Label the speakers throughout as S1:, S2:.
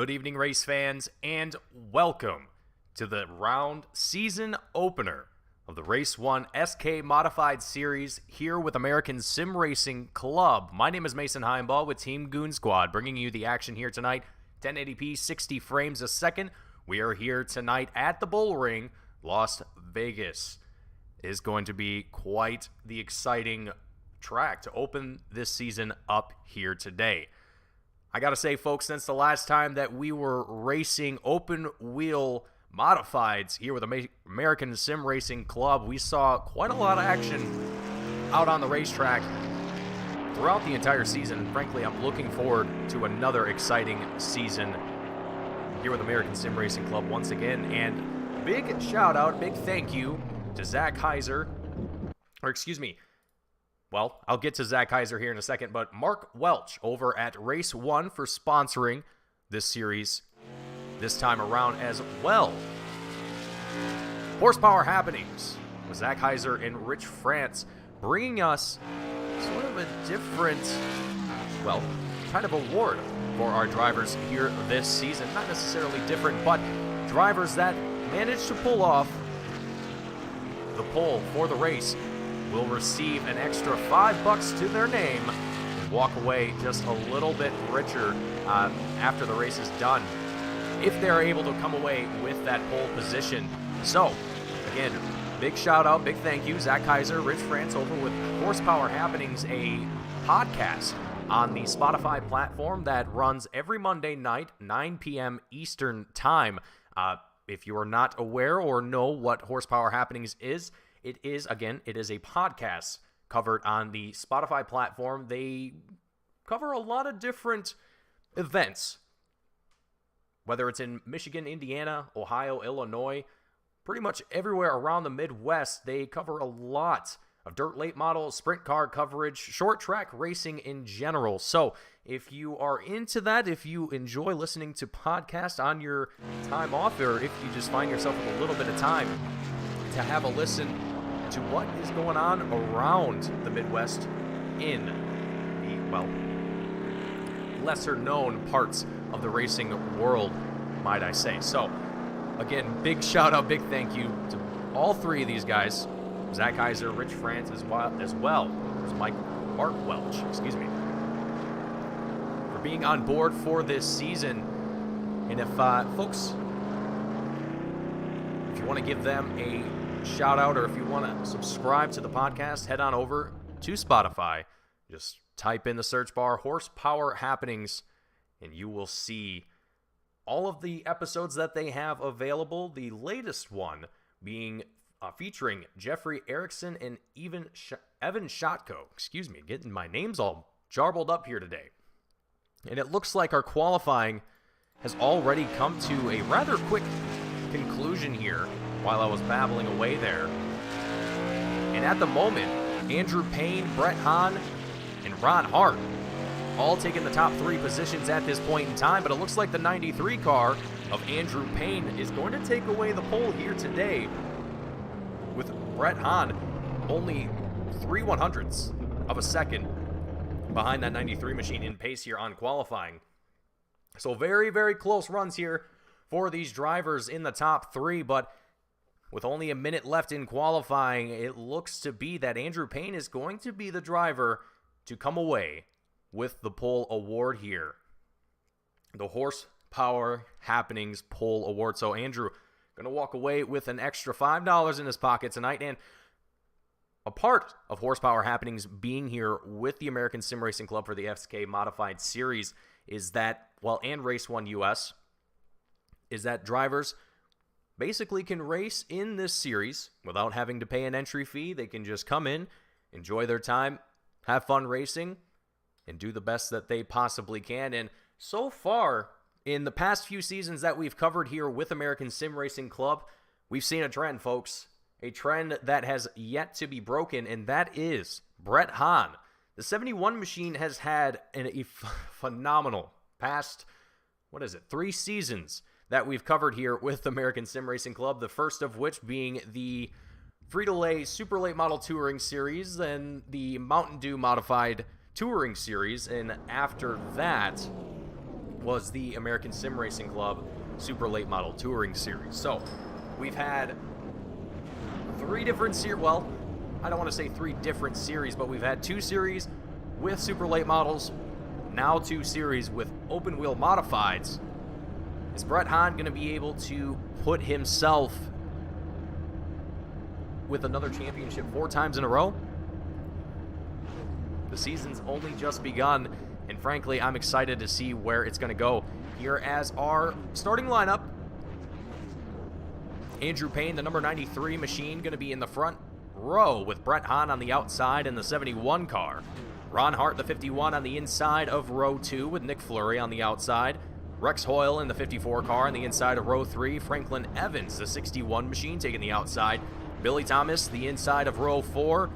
S1: Good evening, race fans, and welcome to the round season opener of the Race 1 SK Modified Series here with American Sim Racing Club. My name is Mason Heimbaugh with Team Goon Squad, bringing you the action here tonight. 1080p, 60 frames a second. We are here tonight at the Bullring, Las Vegas. It is going to be quite the exciting track to open this season up here today. I gotta say, folks, since the last time that we were racing open wheel modifieds here with American Sim Racing Club, we saw quite a lot of action out on the racetrack throughout the entire season. And frankly, I'm looking forward to another exciting season here with American Sim Racing Club once again. And big shout out, big thank you to Zach Heiser, or excuse me, well, I'll get to Zach Heiser here in a second, but Mark Welch over at Race 1 for sponsoring this series this time around as well. Horsepower Happenings with Zach Heiser and Rich France, bringing us sort of a different, well, kind of award. for our drivers here this season. Not necessarily different, but drivers that managed to pull off the pole for the race will receive an extra $5 to their name and walk away just a little bit richer after the race is done, if they're able to come away with that pole position. So, again, big shout out, big thank you, Zach Kaiser, Rich France over with Horsepower Happenings, a podcast on the Spotify platform that runs every Monday night, 9 p.m. Eastern Time. If you are not aware or know what Horsepower Happenings is, it is a podcast covered on the Spotify platform. They cover a lot of different events, whether it's in Michigan, Indiana, Ohio, Illinois, pretty much everywhere around the Midwest. They cover a lot of dirt late model, sprint car coverage, short track racing in general. So if you are into that, if you enjoy listening to podcasts on your time off, or if you just find yourself with a little bit of time to have a listen to what is going on around the Midwest in the, lesser known parts of the racing world, might I say. So again, big shout out, big thank you to all three of these guys, Zach Kaiser, Rich France, as well as Mark Welch, for being on board for this season. And if folks, if you want to give them a shout out, or if you want to subscribe to the podcast, head on over to Spotify. Just type in the search bar Horsepower Happenings, and you will see all of the episodes that they have available. The latest one being featuring Jeffrey Erickson and Evan Shotko. Getting my names all jarbled up here today. And it looks like our qualifying has already come to a rather quick conclusion here while I was babbling away there. And at the moment, Andrew Payne, Brett Hahn, and Ron Hart all taking the top three positions at this point in time, but it looks like the 93 car of Andrew Payne is going to take away the pole here today, with Brett Hahn only 3/100ths of a second behind that 93 machine in pace here on qualifying. So very, very close runs here for these drivers in the top three, but with only a minute left in qualifying, it looks to be that Andrew Payne is going to be the driver to come away with the pole award here. The Horsepower Happenings pole award. So Andrew going to walk away with an extra $5 in his pocket tonight. And a part of Horsepower Happenings being here with the American Sim Racing Club for the SK Modified Series is that, and Race1 US, is that drivers basically can race in this series without having to pay an entry fee. They can just come in, enjoy their time, have fun racing, and do the best that they possibly can. And so far, in the past few seasons that we've covered here with American Sim Racing Club, we've seen a trend, folks. A trend that has yet to be broken, and that is Brett Hahn. The 71 machine has had a phenomenal past, 3 seasons that we've covered here with American Sim Racing Club, the first of which being the Frito-Lay Super Late Model Touring Series and the Mountain Dew Modified Touring Series, and after that was the American Sim Racing Club Super Late Model Touring Series. So we've had 3 different series. Well, I don't want to say 3 different series, but we've had 2 series with super late models, now 2 series with open wheel modifieds. Is Brett Hahn going to be able to put himself with another championship 4 times in a row? The season's only just begun, and frankly, I'm excited to see where it's going to go. Here as our starting lineup, Andrew Payne, the number 93 machine, going to be in the front row with Brett Hahn on the outside in the 71 car. Ron Hart, the 51, on the inside of row 2 with Nick Fleury on the outside. Rex Hoyle in the 54 car on the inside of row 3. Franklin Evans, the 61 machine, taking the outside. Billy Thomas, the inside of row 4.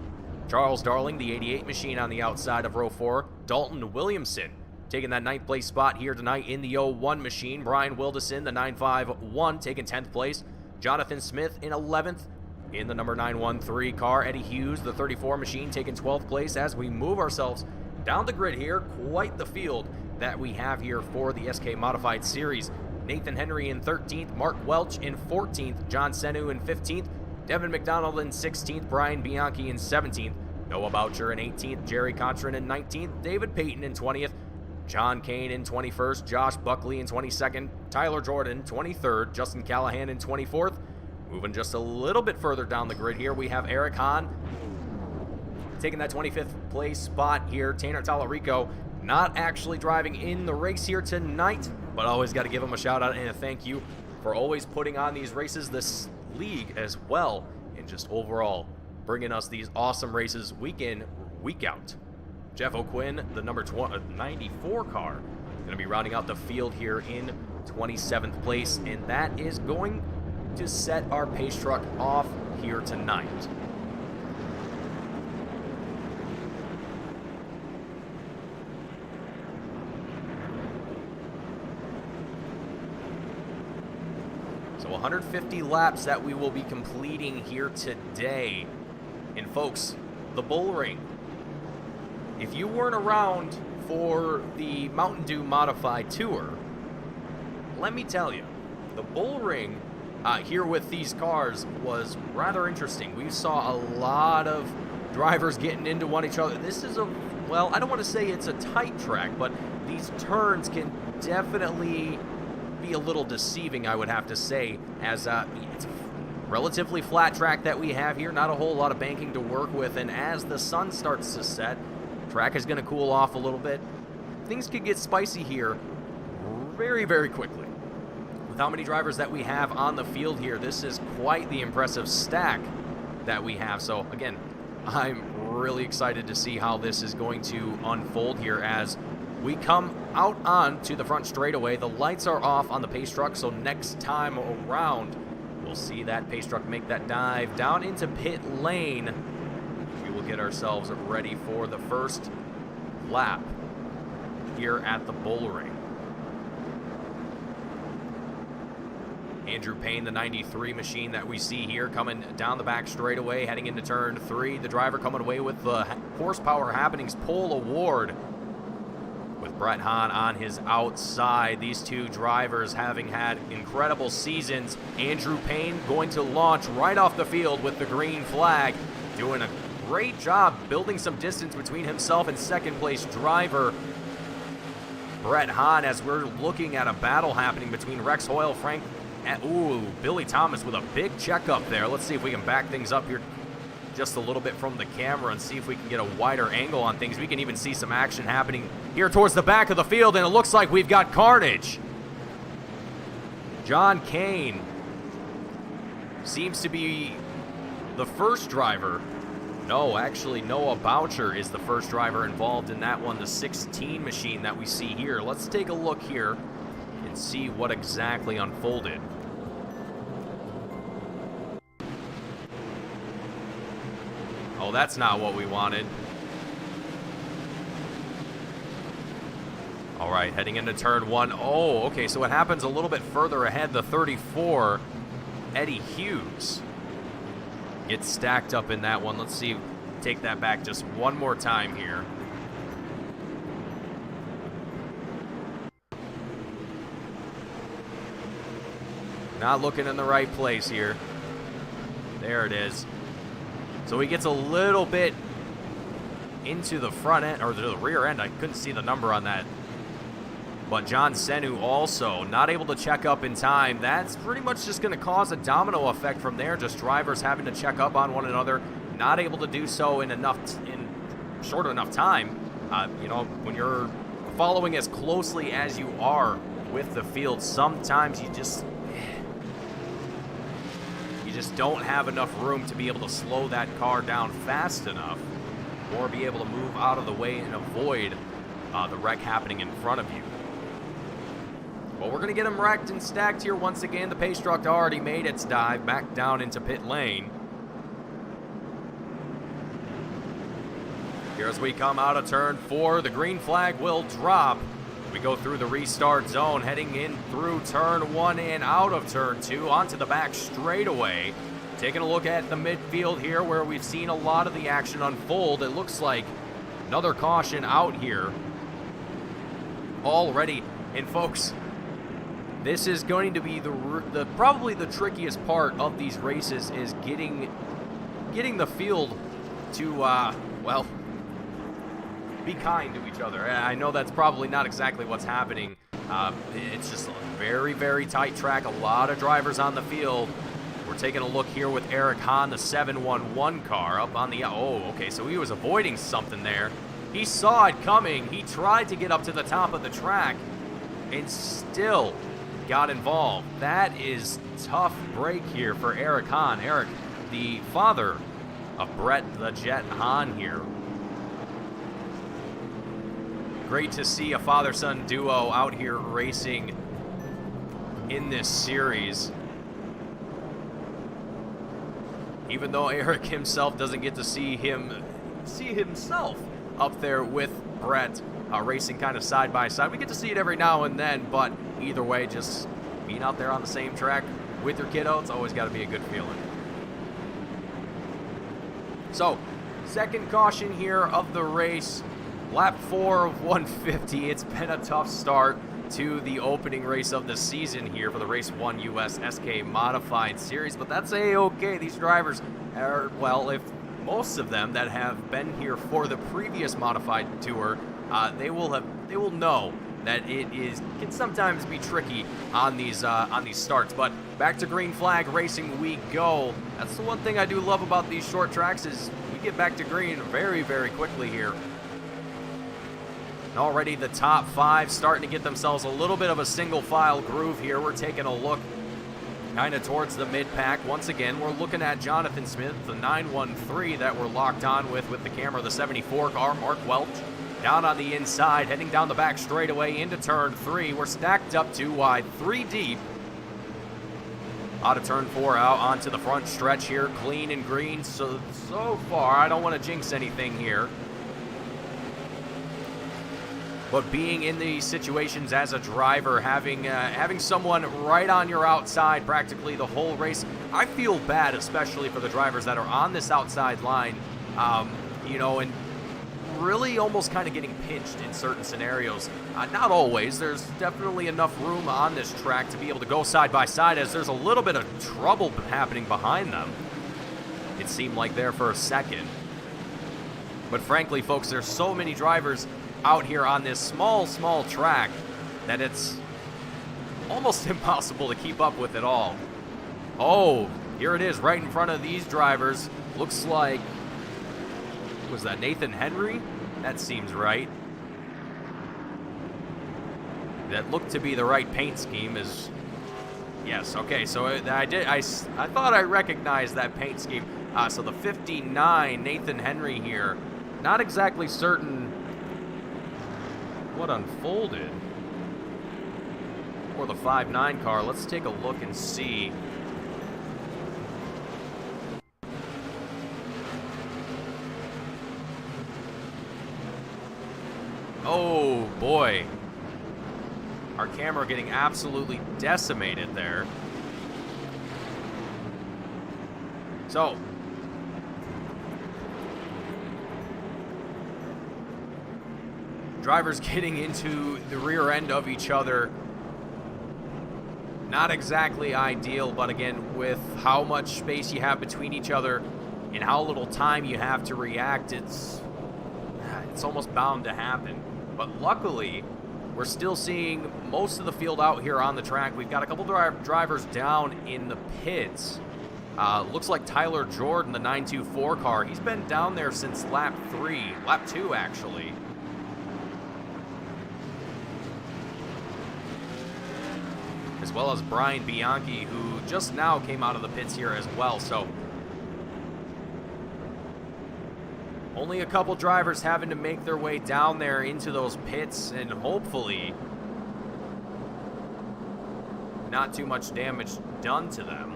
S1: Charles Darling, the 88 machine, on the outside of row 4. Dalton Williamson taking that 9th place spot here tonight in the 01 machine. Brian Wildison, the 951, taking 10th place. Jonathan Smith in 11th in the number 913 car. Eddie Hughes, the 34 machine, taking 12th place as we move ourselves down the grid here. Quite the field that we have here for the SK Modified Series. Nathan Henry in 13th, Mark Welch in 14th, John Senu in 15th, Devon Mcdonald in 16th, Brian Bianchi in 17th, Noah Boucher in 18th, Jerry Contrin in 19th, David Payton in 20th, John Kane in 21st, Josh Buckley in 22nd, Tyler Jordan 23rd, Justin Callahan in 24th. Moving just a little bit further down the grid here, we have Eric Hahn taking that 25th place spot here. Tanner Tallarico not actually driving in the race here tonight, but always got to give him a shout out and a thank you for always putting on these races, this league as well, and just overall bringing us these awesome races week in, week out. Jeff O'Quinn, the number 94 car, going to be rounding out the field here in 27th place, and that is going to set our pace truck off here tonight. So 150 laps that we will be completing here today. And folks, the Bullring, if you weren't around for the Mountain Dew Modified Tour, let me tell you, the Bullring here with these cars was rather interesting. We saw a lot of drivers getting into each other. This is well, I don't want to say it's a tight track, but these turns can definitely be a little deceiving, I would have to say, as it's a relatively flat track that we have here, not a whole lot of banking to work with, and as the sun starts to set, track is going to cool off a little bit. Things could get spicy here very, very quickly. With how many drivers that we have on the field here, this is quite the impressive stack that we have. So again, I'm really excited to see how this is going to unfold here as we come out onto the front straightaway. The lights are off on the pace truck, so next time around, we'll see that pace truck make that dive down into pit lane. We will get ourselves ready for the first lap here at the Bullring. Andrew Payne, the 93 machine that we see here, coming down the back straightaway, heading into turn 3. The driver coming away with the Horsepower Happenings Pole Award, with Brett Hahn on his outside. These two drivers having had incredible seasons. Andrew Payne going to launch right off the field with the green flag, doing a great job building some distance between himself and second place driver Brett Hahn, as we're looking at a battle happening between Rex Hoyle, Billy Thomas with a big checkup there. Let's see if we can back things up here just a little bit from the camera and see if we can get a wider angle on things. We can even see some action happening here towards the back of the field, and it looks like we've got carnage. John Kane seems to be the first driver. No, actually, Noah Boucher is the first driver involved in that one, the 16 machine that we see here. Let's take a look here and see what exactly unfolded. Oh, that's not what we wanted. All right, heading into turn 1. Oh, okay, so it happens a little bit further ahead. The 34, Eddie Hughes, gets stacked up in that one. Let's see, take that back just one more time here. Not looking in the right place here. There it is. So he gets a little bit into the front end, or the rear end. I couldn't see the number on that. But John Senu also not able to check up in time. That's pretty much just going to cause a domino effect from there. Just drivers having to check up on one another, not able to do so in short enough time. You know, when you're following as closely as you are with the field, sometimes you just don't have enough room to be able to slow that car down fast enough or be able to move out of the way and avoid the wreck happening in front of you. Well, we're going to get them wrecked and stacked here once again. The pace truck already made its dive back down into pit lane. Here as we come out of turn 4, the green flag will drop. We go through the restart zone, heading in through turn 1 and out of turn 2 onto the back straightaway. Taking a look at the midfield here where we've seen a lot of the action unfold. It looks like another caution out here already. And folks, this is going to be probably the trickiest part of these races, is getting the field to, well, be kind to each other. I know that's probably not exactly what's happening. It's just a very, very tight track. A lot of drivers on the field. We're taking a look here with Eric Hahn, the 711 car, up on the... Oh, okay, so he was avoiding something there. He saw it coming. He tried to get up to the top of the track and still got involved. That is tough break here for Eric Hahn. Eric, the father of Brett the Jet Hahn here. Great to see a father-son duo out here racing in this series. Even though Eric himself doesn't get to see himself up there with Brett racing kind of side by side. We get to see it every now and then, but either way, just being out there on the same track with your kiddo, it's always got to be a good feeling. So, second caution here of the race. Lap 4 of 150. It's been a tough start to the opening race of the season here for the Race 1 US SK Modified Series, but that's a-okay. These drivers are, well, if most of them that have been here for the previous Modified Tour, they will know that can sometimes be tricky on these starts. But back to green flag racing we go. That's the one thing I do love about these short tracks, is we get back to green very, very quickly here. And already the top 5 starting to get themselves a little bit of a single file groove here. We're taking a look kind of towards the mid-pack. Once again, we're looking at Jonathan Smith, the 913 that we're locked on with the camera, the 74 car, Mark Welch, down on the inside, heading down the back straightaway into turn 3. We're stacked up 2 wide, 3 deep. Out of turn 4, out onto the front stretch here, clean and green. So far, I don't want to jinx anything here. But being in these situations as a driver, having someone right on your outside practically the whole race, I feel bad, especially for the drivers that are on this outside line, you know, and really almost kind of getting pinched in certain scenarios. Not always. There's definitely enough room on this track to be able to go side by side, as there's a little bit of trouble happening behind them. It seemed like there for a second. But frankly, folks, there's so many drivers out here on this small track that it's almost impossible to keep up with it all. Oh, here it is right in front of these drivers. Looks like, was that Nathan Henry? That seems right. That looked to be the right paint scheme. Is yes, okay, so I thought I recognized that paint scheme. So the 59 Nathan Henry here, not exactly certain what unfolded for the 5-9 car. Let's take a look and see. Oh boy, our camera getting absolutely decimated there. So drivers getting into the rear end of each other. Not exactly ideal, but again, with how much space you have between each other and how little time you have to react, it's almost bound to happen. But luckily, we're still seeing most of the field out here on the track. We've got a couple drivers down in the pits. Looks like Tyler Jordan, the 924 car, he's been down there since lap 2 actually. As well as Brian Bianchi, who just now came out of the pits here as well. So only a couple drivers having to make their way down there into those pits, and hopefully not too much damage done to them.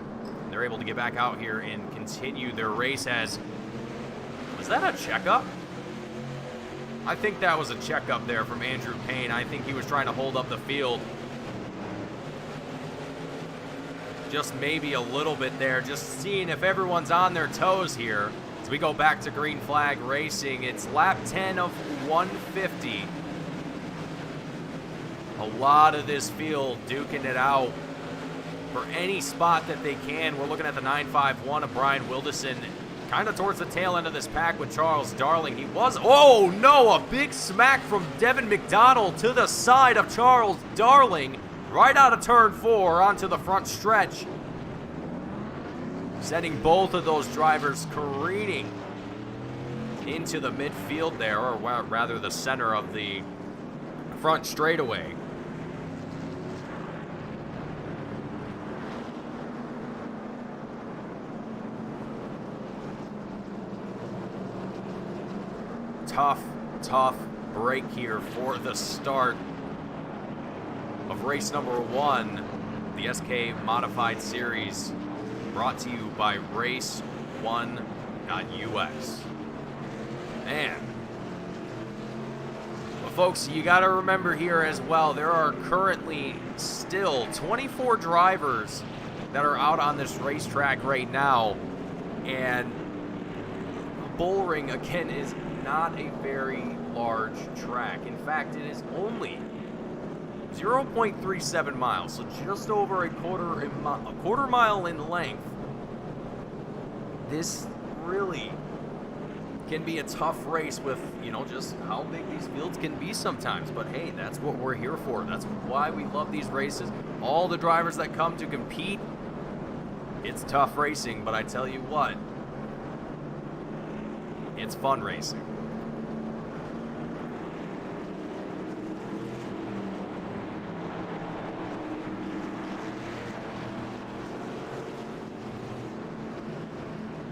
S1: They're able to get back out here and continue their race. Was that a checkup? I think that was a checkup there from Andrew Payne. I think he was trying to hold up the field just maybe a little bit there, just seeing if everyone's on their toes here. As we go back to green flag racing, it's lap 10 of 150. A lot of this field duking it out for any spot that they can. We're looking at the 951 of Brian Wilderson, kind of towards the tail end of this pack with Charles Darling. He was, oh no, a big smack from Devon Mcdonald to the side of Charles Darling, right out of turn 4 onto the front stretch, sending both of those drivers careening into the midfield there, or rather the center of the front straightaway. Tough break here for the start of race number 1, the SK Modified Series, brought to you by Race1.us. Man. But folks, you got to remember here as well, there are currently still 24 drivers that are out on this racetrack right now, and Bullring, again, is not a very large track. In fact, it is only 0.37 miles, so just over a quarter mile in length. This really can be a tough race with, you know, just how big these fields can be sometimes. But hey, that's what we're here for. That's why we love these races. All the drivers that come to compete, it's tough racing, but I tell you what, it's fun racing.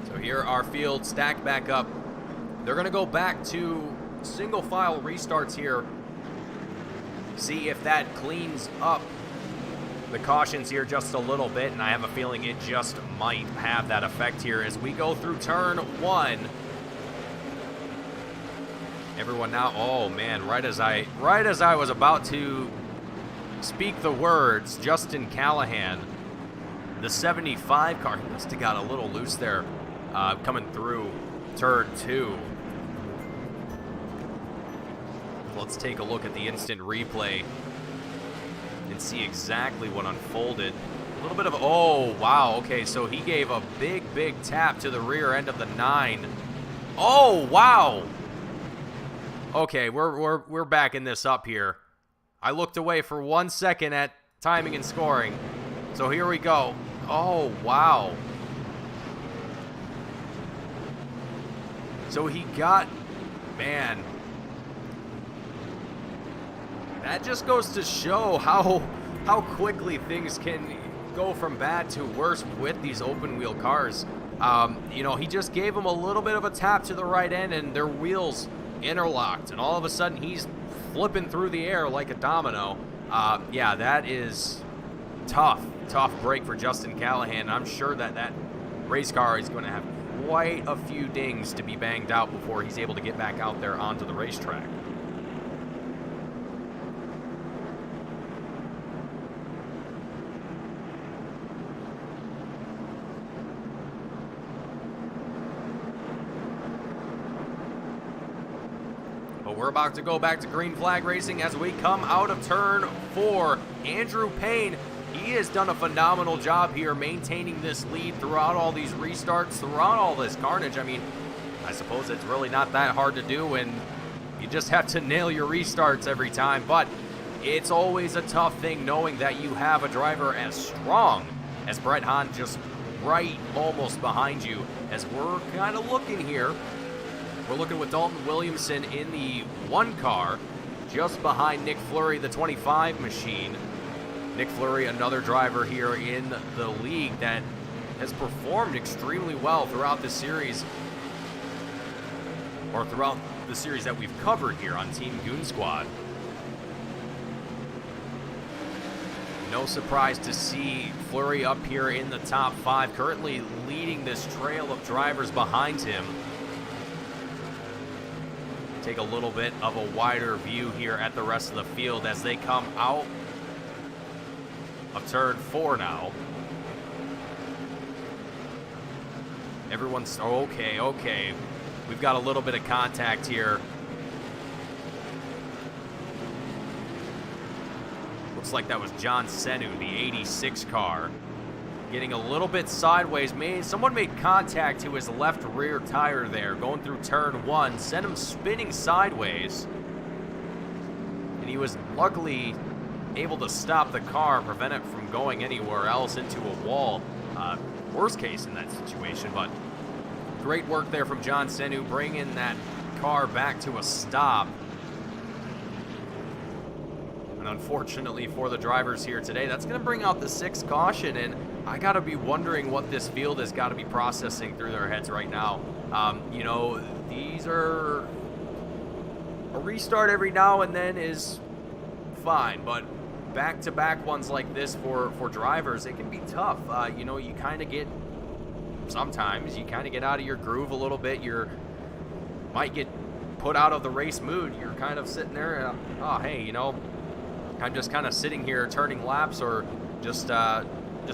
S1: So here our field stacked back up. They're going to go back to single file restarts here. See if that cleans up the cautions here just a little bit, and I have a feeling it just might have that effect here as we go through turn 1. Everyone now, oh man, right as I was about to speak the words, Justin Callahan, the 75 car, he must have got a little loose there, coming through turn 2. Let's take a look at the instant replay and see exactly what unfolded. A little bit of, oh wow, okay, so he gave a big tap to the rear end of the 9. Oh wow. Okay, we're backing this up here. I looked away for 1 second at timing and scoring. So here we go. Oh, wow. So he got, man. That just goes to show how quickly things can go from bad to worse with these open wheel cars. You know, he just gave him a little bit of a tap to the right end and their wheels interlocked, and all of a sudden he's flipping through the air like a domino. Yeah, that is tough break for Justin Callahan. I'm sure that race car is going to have quite a few dings to be banged out before he's able to get back out there onto the racetrack. We're about to go back to green flag racing as we come out of turn 4. Andrew Payne, he has done a phenomenal job here maintaining this lead throughout all these restarts, throughout all this carnage. I mean, I suppose it's really not that hard to do, and you just have to nail your restarts every time. But it's always a tough thing knowing that you have a driver as strong as Brett Hahn just right almost behind you. As we're kind of looking here, we're looking with Dalton Williamson in the 1 car, just behind Nick Fleury, the 25 machine. Nick Fleury, another driver here in the league that has performed extremely well throughout the series, or throughout the series that we've covered here on Team Goon Squad. No surprise to see Fleury up here in the top 5, currently leading this trail of drivers behind him. Take a little bit of a wider view here at the rest of the field as they come out of turn 4 now. Everyone's okay. We've got a little bit of contact here. Looks like that was John Senu, the 86 car. Getting a little bit sideways. Someone made contact to his left rear tire there, going through turn 1, sent him spinning sideways. And he was luckily able to stop the car, prevent it from going anywhere else into a wall. Worst case in that situation, but great work there from John Senu, bringing that car back to a stop. And unfortunately for the drivers here today, that's going to bring out the 6th caution, and I got to be wondering what this field has got to be processing through their heads right now. You know, these are a restart every now and then is fine, but back-to-back ones like this for drivers, it can be tough. You know, you kind of get, sometimes you kind of get out of your groove a little bit. Might get put out of the race mood. You're kind of sitting there, oh, hey, you know, I'm just kind of sitting here turning laps or just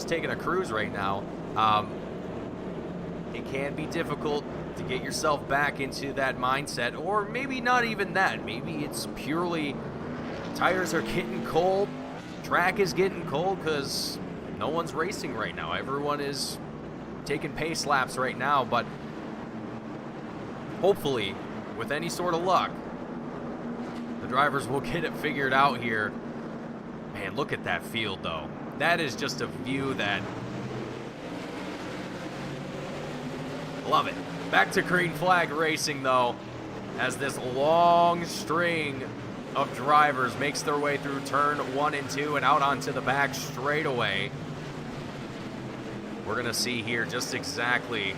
S1: taking a cruise right now. It can be difficult to get yourself back into that mindset, or maybe not even that. Maybe it's purely tires are getting cold, track is getting cold because no one's racing right now. Everyone is taking pace laps right now, but hopefully, with any sort of luck, the drivers will get it figured out here. Man, look at that field, though. That is just a view that... love it. Back to green flag racing, though, as this long string of drivers makes their way through turn 1 and 2 and out onto the back straightaway. We're going to see here just exactly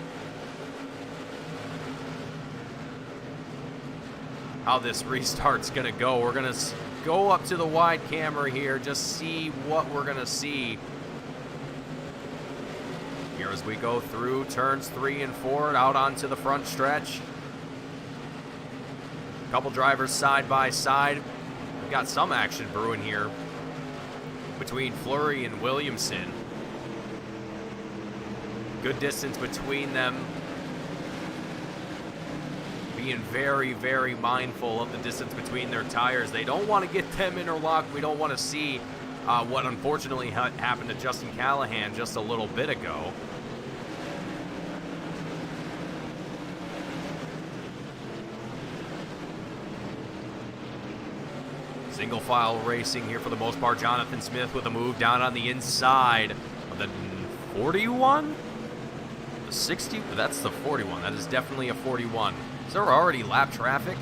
S1: how this restart's going to go. We're going to go up to the wide camera here, just see what we're going to see here as we go through turns 3 and 4 and out onto the front stretch. A couple drivers side by side. We've got some action brewing here between Fleury and Williamson. Good distance between them. Being very, very mindful of the distance between their tires. They don't want to get them interlocked. We don't want to see what unfortunately happened to Justin Callahan just a little bit ago. Single file racing here for the most part. Jonathan Smith with a move down on the inside of the 41? The 60? That's the 41. That is definitely a 41. Is there already lap traffic?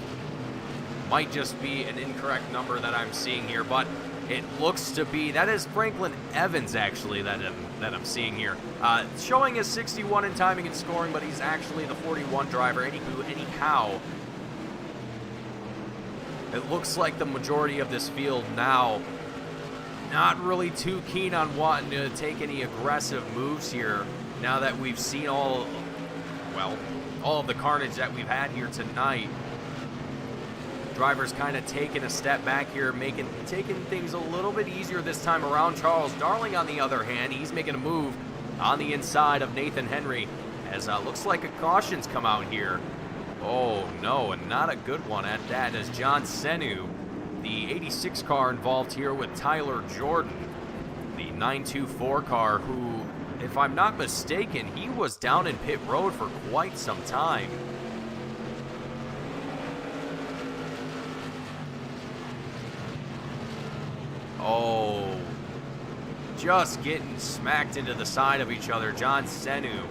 S1: Might just be an incorrect number that I'm seeing here, but it looks to be, that is Franklin Evans actually that I'm seeing here. Showing as 61 in timing and scoring, but he's actually the 41 driver. Anyhow, it looks like the majority of this field now not really too keen on wanting to take any aggressive moves here now that we've seen all of the carnage that we've had here tonight. Drivers kind of taking a step back here, taking things a little bit easier this time around. Charles Darling, on the other hand, he's making a move on the inside of Nathan Henry, as looks like a caution's come out here. Oh no, and not a good one at that, as John Senu, the 86 car, involved here with Tyler Jordan, the 924 car, who, if I'm not mistaken, he was down in pit road for quite some time. Oh, just getting smacked into the side of each other. John Senu,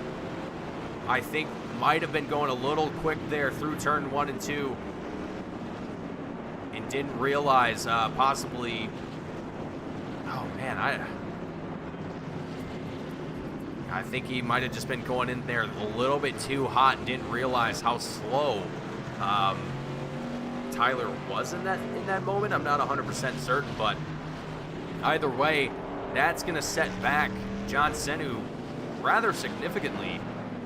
S1: I think, might have been going a little quick there through turn 1 and 2 and didn't realize possibly, oh man, I think he might have just been going in there a little bit too hot and didn't realize how slow Tyler was in that moment. I'm not 100% certain, but either way, that's going to set back John Senu rather significantly.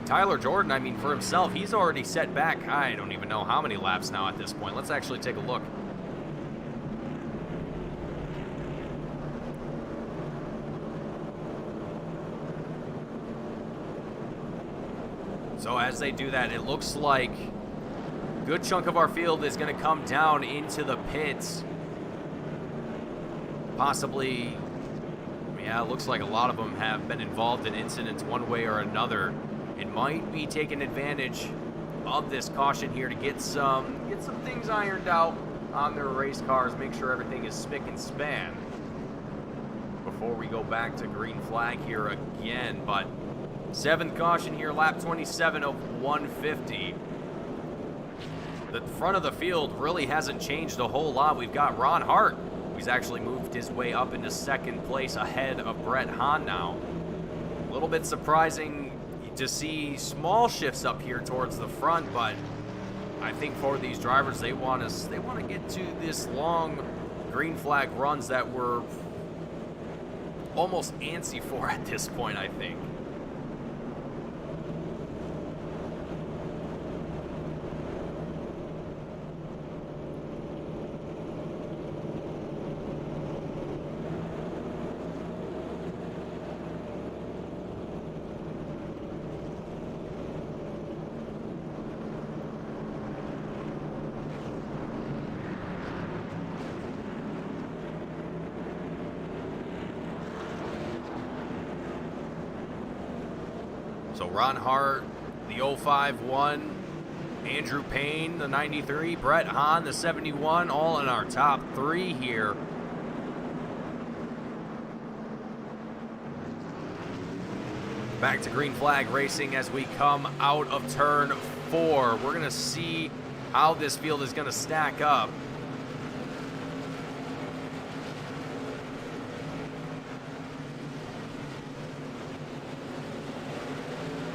S1: Tyler Jordan, I mean, for himself, he's already set back, I don't even know how many laps now at this point. Let's actually take a look. So as they do that, it looks like a good chunk of our field is going to come down into the pits. possibly, yeah, it looks like a lot of them have been involved in incidents one way or another, and might be taking advantage of this caution here to get some things ironed out on their race cars, make sure everything is spick and span before we go back to green flag here again. But 7th caution here, lap 27 of 150. The front of the field really hasn't changed a whole lot. We've got Ron Hart, who's actually moved his way up into 2nd place ahead of Brett Hahn now. A little bit surprising to see small shifts up here towards the front, but I think for these drivers, they want to get to this long green flag runs that we're almost antsy for at this point, I think. So Ron Hart, the 05-1, Andrew Payne, the 93, Brett Hahn, the 71, all in our top 3 here. Back to green flag racing as we come out of turn 4. We're going to see how this field is going to stack up.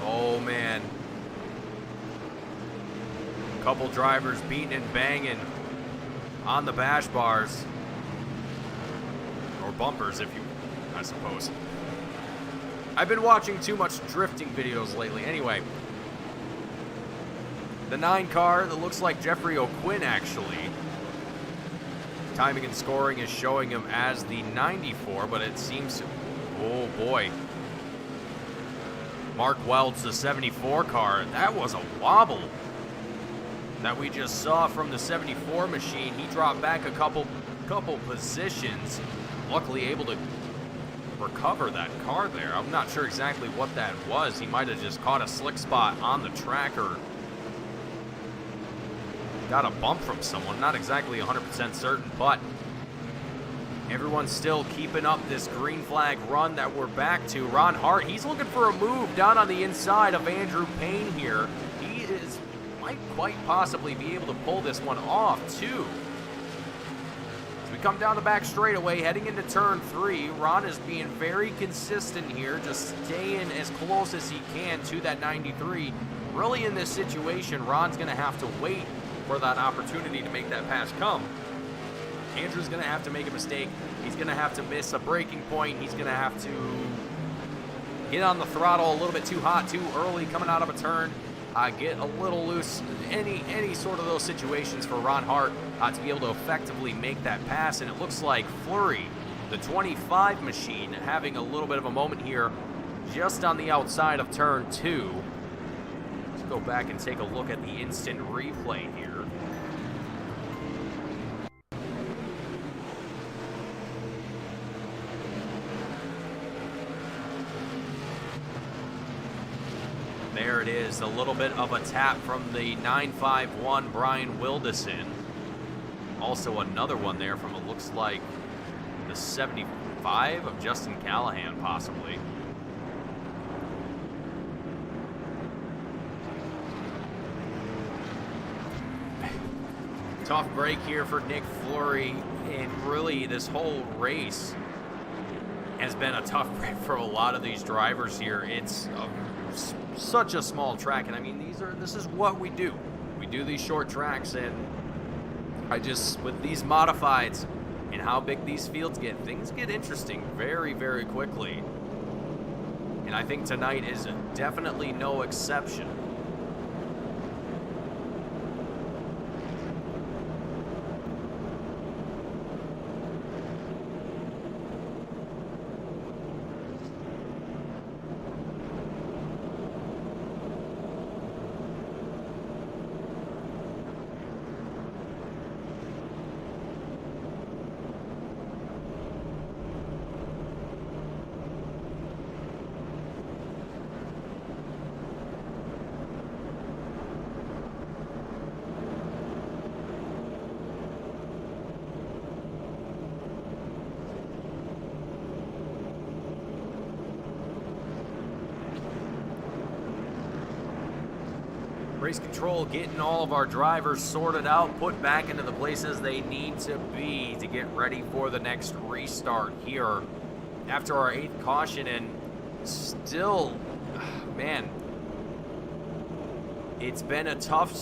S1: Oh man, a couple drivers beating and banging on the bash bars, or bumpers if you, I suppose. I've been watching too much drifting videos lately. Anyway, the 9 car that looks like Jeffrey O'Quinn actually. Timing and scoring is showing him as the 94, but it seems, oh boy. Mark Weld's the 74 car. That was a wobble that we just saw from the 74 machine. He dropped back a couple positions, luckily able to recover that car there. I'm not sure exactly what that was. He might have just caught a slick spot on the track or got a bump from someone. Not exactly 100% certain, but everyone's still keeping up this green flag run that we're back to. Ron Hart, he's looking for a move down on the inside of Andrew Payne here. He might quite possibly be able to pull this one off too. As we come down the back straightaway, heading into turn 3, Ron is being very consistent here, just staying as close as he can to that 93. Really in this situation, Ron's gonna have to wait for that opportunity to make that pass come. Andrew's going to have to make a mistake. He's going to have to miss a braking point. He's going to have to get on the throttle a little bit too hot, too early, coming out of a turn. Get a little loose. Any sort of those situations for Ron Hart to be able to effectively make that pass. And it looks like Fleury, the 25 machine, having a little bit of a moment here just on the outside of turn 2. Let's go back and take a look at the instant replay here. There it is, a little bit of a tap from the 951 Brian Wildison. Also another one there from, it looks like, the 75 of Justin Callahan, possibly. Tough break here for Nick Fleury, and really this whole race has been a tough break for a lot of these drivers here. It's such a small track, and I mean, this is what we do. We do these short tracks, and with these modifieds and how big these fields get, things get interesting very, very quickly. And I think tonight is definitely no exception. Race control getting all of our drivers sorted out, put back into the places they need to be to get ready for the next restart here after our 8th caution. And still, man, it's been a tough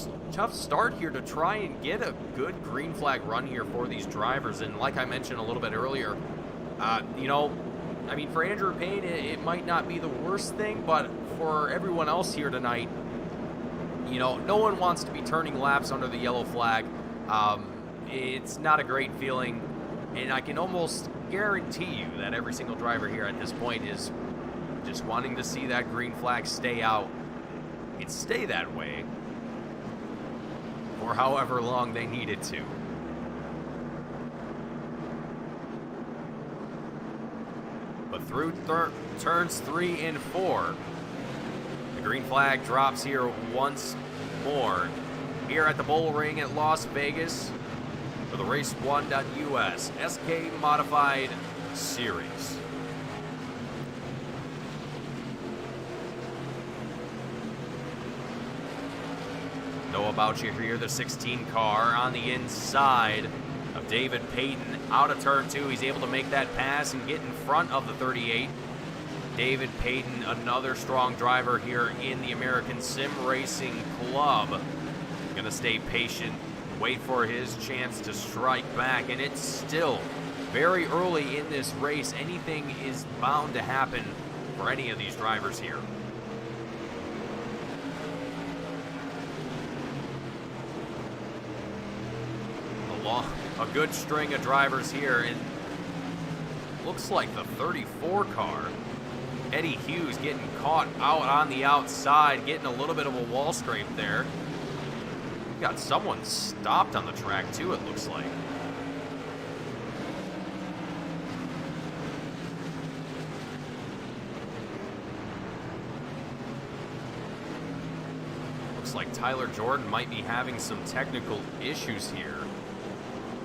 S1: start here to try and get a good green flag run here for these drivers. And like I mentioned a little bit earlier, you know, I mean, for Andrew Payne, it might not be the worst thing, but for everyone else here tonight, you know, no one wants to be turning laps under the yellow flag. It's not a great feeling, and I can almost guarantee you that every single driver here at this point is just wanting to see that green flag stay out and stay that way for however long they need it to. But through turns 3 and 4, the green flag drops here once more here at the Bullring at Las Vegas for the Race1.US SK Modified Series. Noah Boucher here, the 16 car on the inside of David Payne out of turn 2. He's able to make that pass and get in front of the 38. David Payne, another strong driver here in the American Sim Racing Club. Gonna stay patient, wait for his chance to strike back, and it's still very early in this race. Anything is bound to happen for any of these drivers here. A good string of drivers here, and looks like the 34 car. Eddie Hughes getting caught out on the outside, getting a little bit of a wall scrape there. Got someone stopped on the track too, it looks like. Looks like Tyler Jordan might be having some technical issues here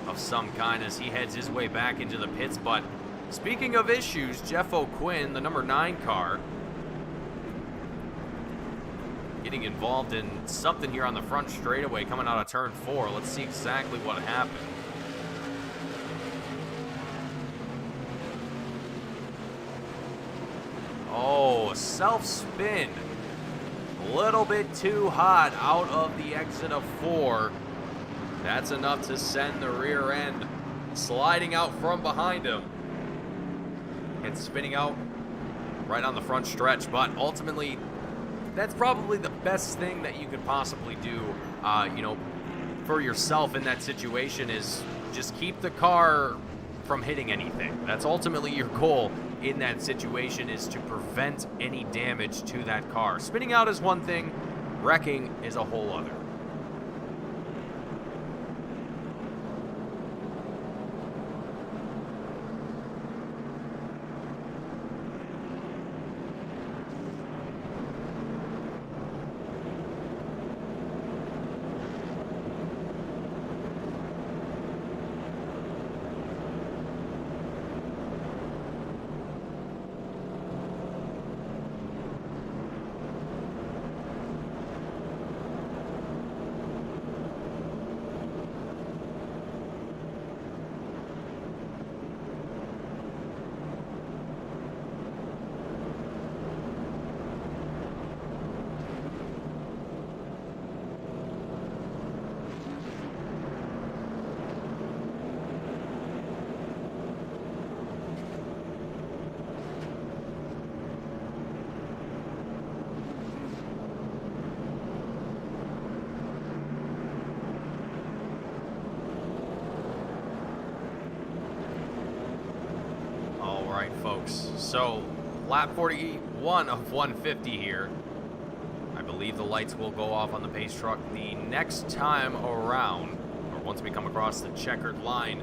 S1: of some kind as he heads his way back into the pits. But speaking of issues, Jeff O'Quinn, the number 9 car, getting involved in something here on the front straightaway coming out of turn 4. Let's see exactly what happened. Oh, self-spin. A little bit too hot out of the exit of 4. That's enough to send the rear end sliding out from behind him and spinning out right on the front stretch. But ultimately, that's probably the best thing that you could possibly do, you know, for yourself in that situation, is just keep the car from hitting anything. That's ultimately your goal in that situation, is to prevent any damage to that car. Spinning out is one thing, wrecking is a whole other. Folks, so lap 41 of 150 here. I believe the lights will go off on the pace truck the next time around, or once we come across the checkered line.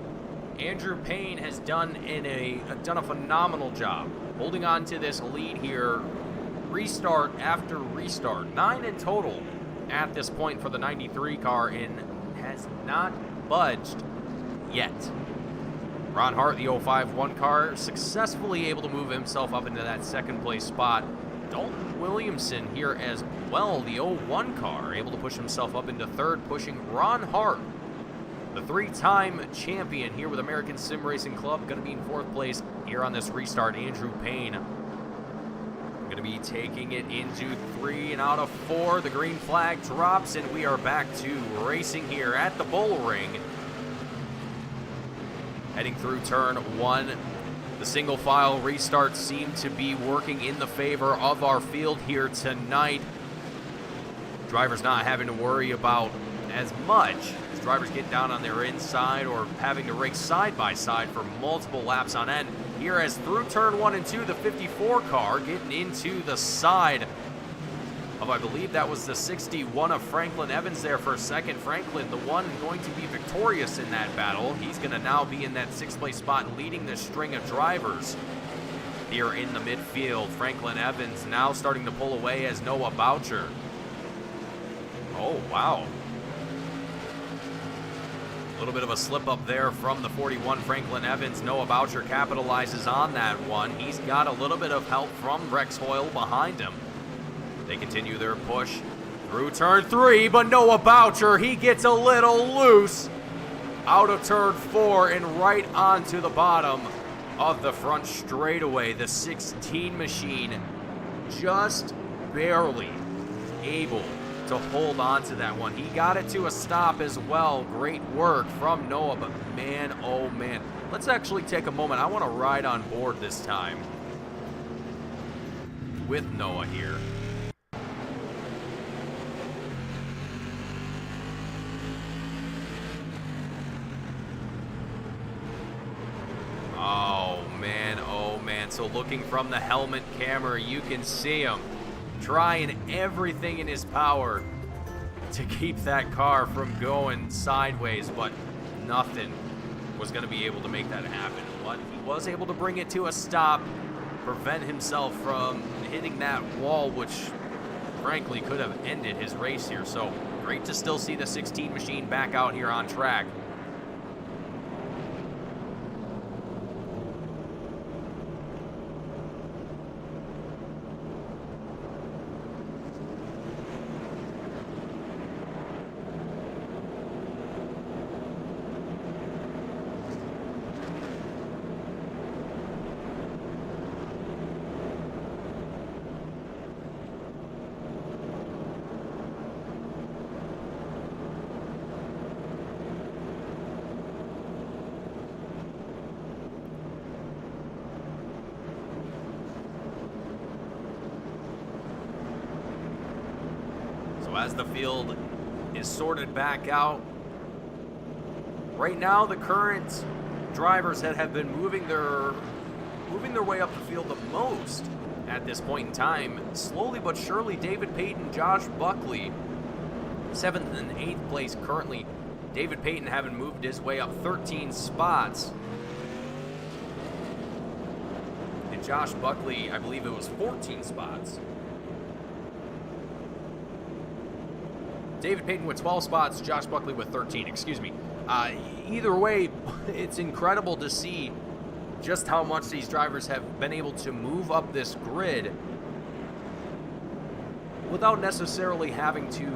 S1: Andrew Payne has done a phenomenal job holding on to this lead here, restart after restart. 9 in total at this point for the 93 car, and has not budged yet. Ron Hart, the 05-1 car, successfully able to move himself up into that second place spot Dalton Williamson here as well, the 01 car, able to push himself up into third, pushing Ron Hart, the three-time champion here with American Sim Racing Club, going to be in fourth place here on this restart. Andrew Payne going to be taking it into 3 and out of 4. The green flag drops, and we are back to racing here at the Bullring. Heading through turn 1. The single file restarts seem to be working in the favor of our field here tonight. Drivers not having to worry about as much as drivers get down on their inside or having to race side by side for multiple laps on end. Here as through turn 1 and 2, the 54 car getting into the side of, I believe that was the 61 of Franklin Evans there for a second. Franklin, the one going to be victorious in that battle. He's going to now be in that 6th place spot leading this string of drivers here in the midfield. Franklin Evans now starting to pull away as Noah Boucher. Oh, wow. A little bit of a slip up there from the 41 Franklin Evans. Noah Boucher capitalizes on that one. He's got a little bit of help from Rex Hoyle behind him. They continue their push through turn 3, but Noah Boucher, he gets a little loose out of turn 4 and right onto the bottom of the front straightaway. The 16 machine just barely able to hold on to that one. He got it to a stop as well. Great work from Noah, but man, oh man. Let's actually take a moment. I want to ride on board this time with Noah here. Oh man, so looking from the helmet camera, you can see him trying everything in his power to keep that car from going sideways, but nothing was going to be able to make that happen. But he was able to bring it to a stop, prevent himself from hitting that wall, which frankly could have ended his race here. So great to still see the 16 machine back out here on track. As the field is sorted back out, right now the current drivers that have been moving their way up the field the most at this point in time, slowly but surely, David Payne, Josh Buckley, 7th and 8th place currently. David Payne having moved his way up 13 spots. And Josh Buckley, I believe it was 14 spots. David Payne with 12 spots, Josh Buckley with 13, excuse me. Either way, it's incredible to see just how much these drivers have been able to move up this grid without necessarily having to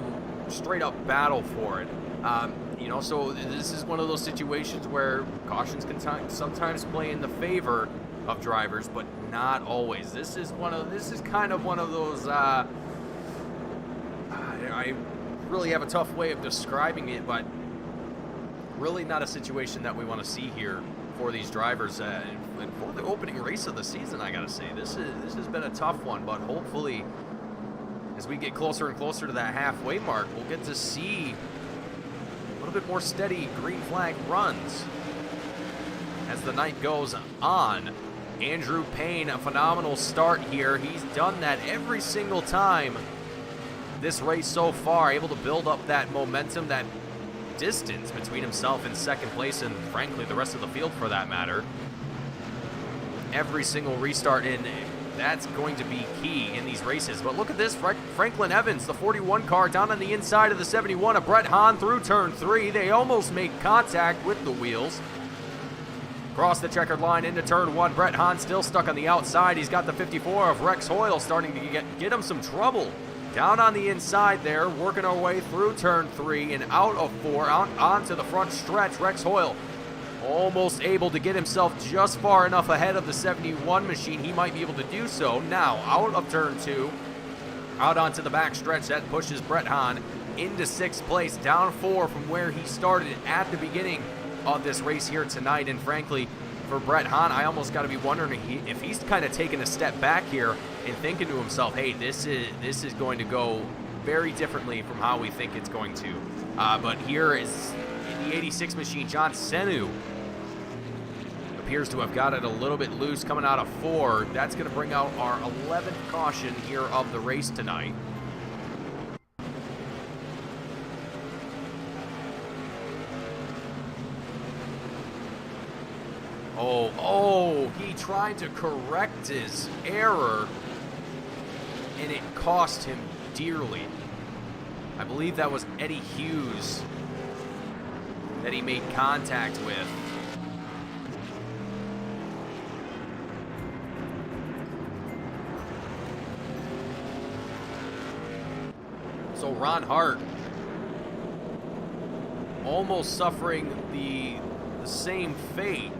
S1: straight up battle for it. So this is one of those situations where cautions can sometimes play in the favor of drivers, but not always. This is kind of one of those, I really have a tough way of describing it, but really not a situation that we want to see here for these drivers. And for the opening race of the season, I gotta say, this has been a tough one, but hopefully as we get closer and closer to that halfway mark, we'll get to see a little bit more steady green flag runs as the night goes on. Andrew Payne, a phenomenal start here. He's done that every single time this race so far, able to build up that momentum, that distance between himself and second place, and frankly the rest of the field for that matter. Every single restart, and that's going to be key in these races. But look at this, Franklin Evans, the 41 car down on the inside of the 71 of Brett Hahn through turn 3. They almost make contact with the wheels. Across the checkered line into turn 1. Brett Hahn still stuck on the outside. He's got the 54 of Rex Hoyle starting to get him some trouble. Down on the inside there, working our way through turn 3 and out of 4, out onto the front stretch. Rex Hoyle almost able to get himself just far enough ahead of the 71 machine. He might be able to do so. Now, out of turn 2, out onto the back stretch. That pushes Brett Hahn into 6th place, down 4 from where he started at the beginning of this race here tonight. And frankly, for Brett Hahn, I almost got to be wondering if he's kind of taking a step back here and thinking to himself, hey, this is going to go very differently from how we think it's going to. But here is in the 86 machine, John Senu appears to have got it a little bit loose coming out of 4. That's going to bring out our 11th caution here of the race tonight. Oh, he tried to correct his error, and it cost him dearly. I believe that was Eddie Hughes that he made contact with. So Ron Hart almost suffering the same fate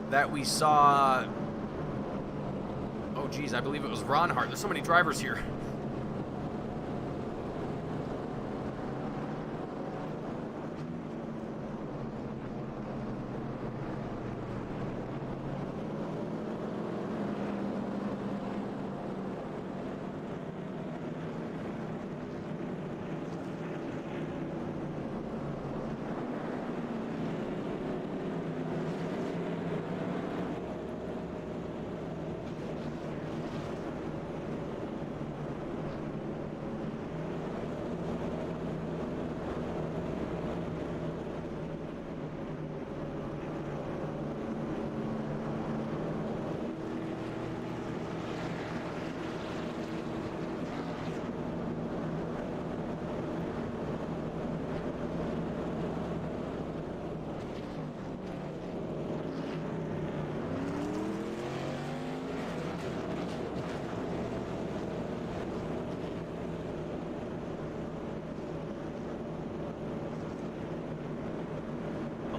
S1: that we saw. Oh geez, I believe it was Ron Hart. There's so many drivers here.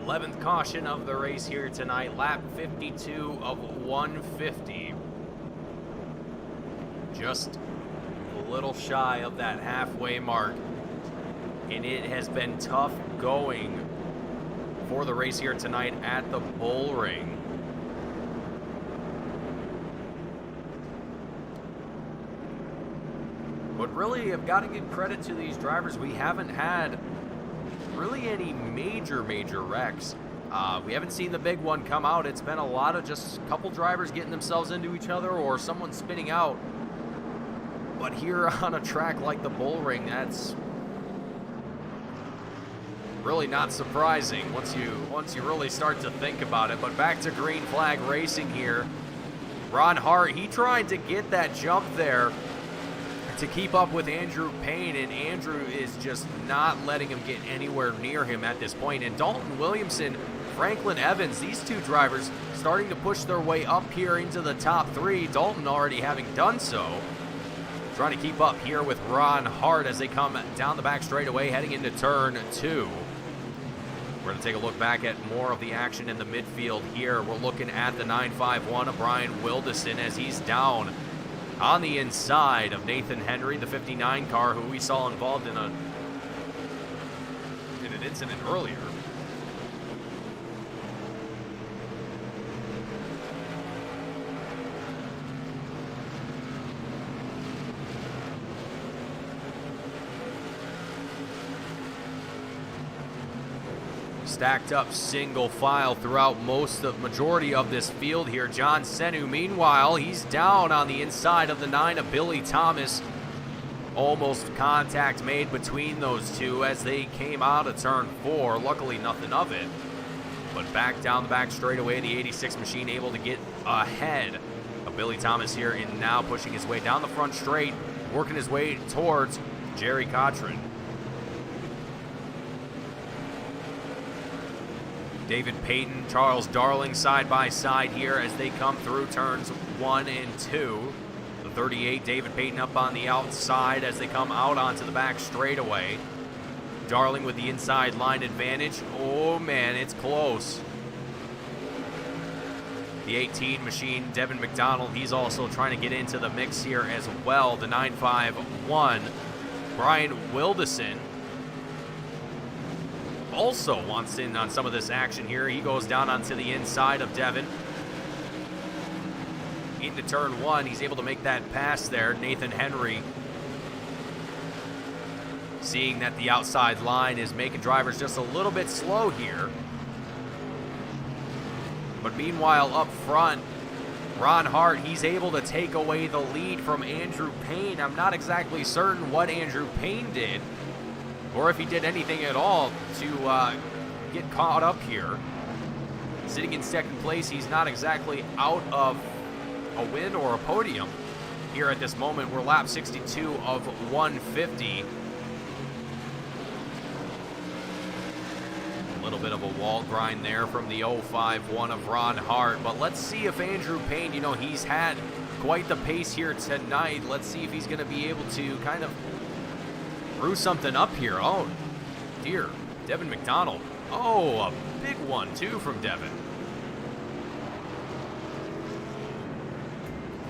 S1: Eleventh caution of the race here tonight, lap 52 of 150. Just a little shy of that halfway mark, and it has been tough going for the race here tonight at the Bullring. But really, I've got to give credit to these drivers. We haven't had really any major wrecks. We haven't seen the big one come out. It's been a lot of just a couple drivers getting themselves into each other or someone spinning out. But here on a track like the Bullring, that's really not surprising once you really start to think about it. But back to green flag racing here. Ron Hart, he tried to get that jump there to keep up with Andrew Payne, and Andrew is just not letting him get anywhere near him at this point. And Dalton Williamson, Franklin Evans, these two drivers starting to push their way up here into the top 3. Dalton already having done so. Trying to keep up here with Ron Hart as they come down the back straightaway heading into turn 2. We're going to take a look back at more of the action in the midfield here. We're looking at the 951 of Brian Wildison as he's down on the inside of Nathan Henry, the 59 car, who we saw involved in an incident earlier. Stacked up single file throughout majority of this field here. John Senu, meanwhile, he's down on the inside of the 9 of Billy Thomas. Almost contact made between those two as they came out of turn 4. Luckily, nothing of it. But back down the back straightaway, the 86 machine able to get ahead of Billy Thomas here, and now pushing his way down the front straight, working his way towards Jerry Cochran. David Payne, Charles Darling side by side here as they come through turns 1 and 2. The 38, David Payne up on the outside as they come out onto the back straightaway. Darling with the inside line advantage. Oh man, it's close. The 18 machine, Devon Mcdonald, he's also trying to get into the mix here as well. The 951, Brian Wildison, also wants in on some of this action here. He goes down onto the inside of Devon. Into turn 1, he's able to make that pass there. Nathan Henry, seeing that the outside line is making drivers just a little bit slow here. But meanwhile, up front, Ron Hart, he's able to take away the lead from Andrew Payne. I'm not exactly certain what Andrew Payne did, or if he did anything at all to get caught up here. Sitting in second place, he's not exactly out of a win or a podium here at this moment. We're lap 62 of 150. A little bit of a wall grind there from the 051 of Ron Hart, but let's see if Andrew Payne, you know, he's had quite the pace here tonight. Let's see if he's going to be able to kind of brew something up here. Oh dear, Devon Mcdonald. Oh, a big one too from Devon.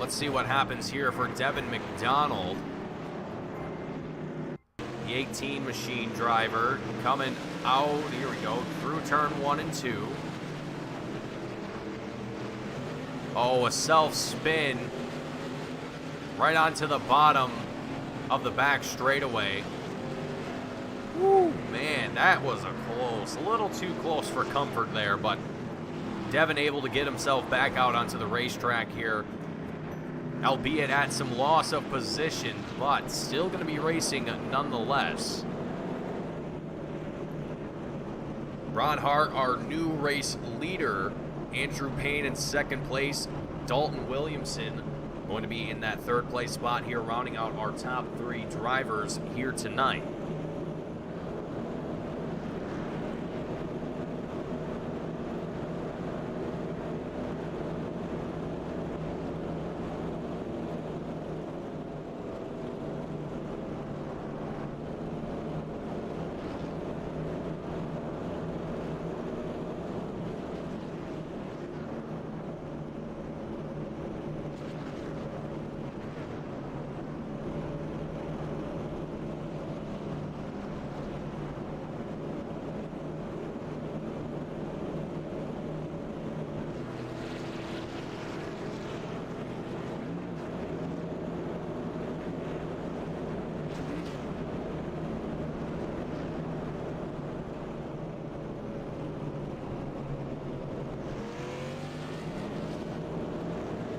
S1: Let's see what happens here for Devon Mcdonald. The 18 machine driver coming out, here we go, through turn 1 and 2. Oh, a self-spin right onto the bottom of the back straightaway. Woo, man, that was a little too close for comfort there, but Devon able to get himself back out onto the racetrack here, albeit at some loss of position, but still going to be racing nonetheless. Ron Hart, our new race leader. Andrew Payne in second place. Dalton Williamson going to be in that third place spot here, rounding out our top 3 drivers here tonight.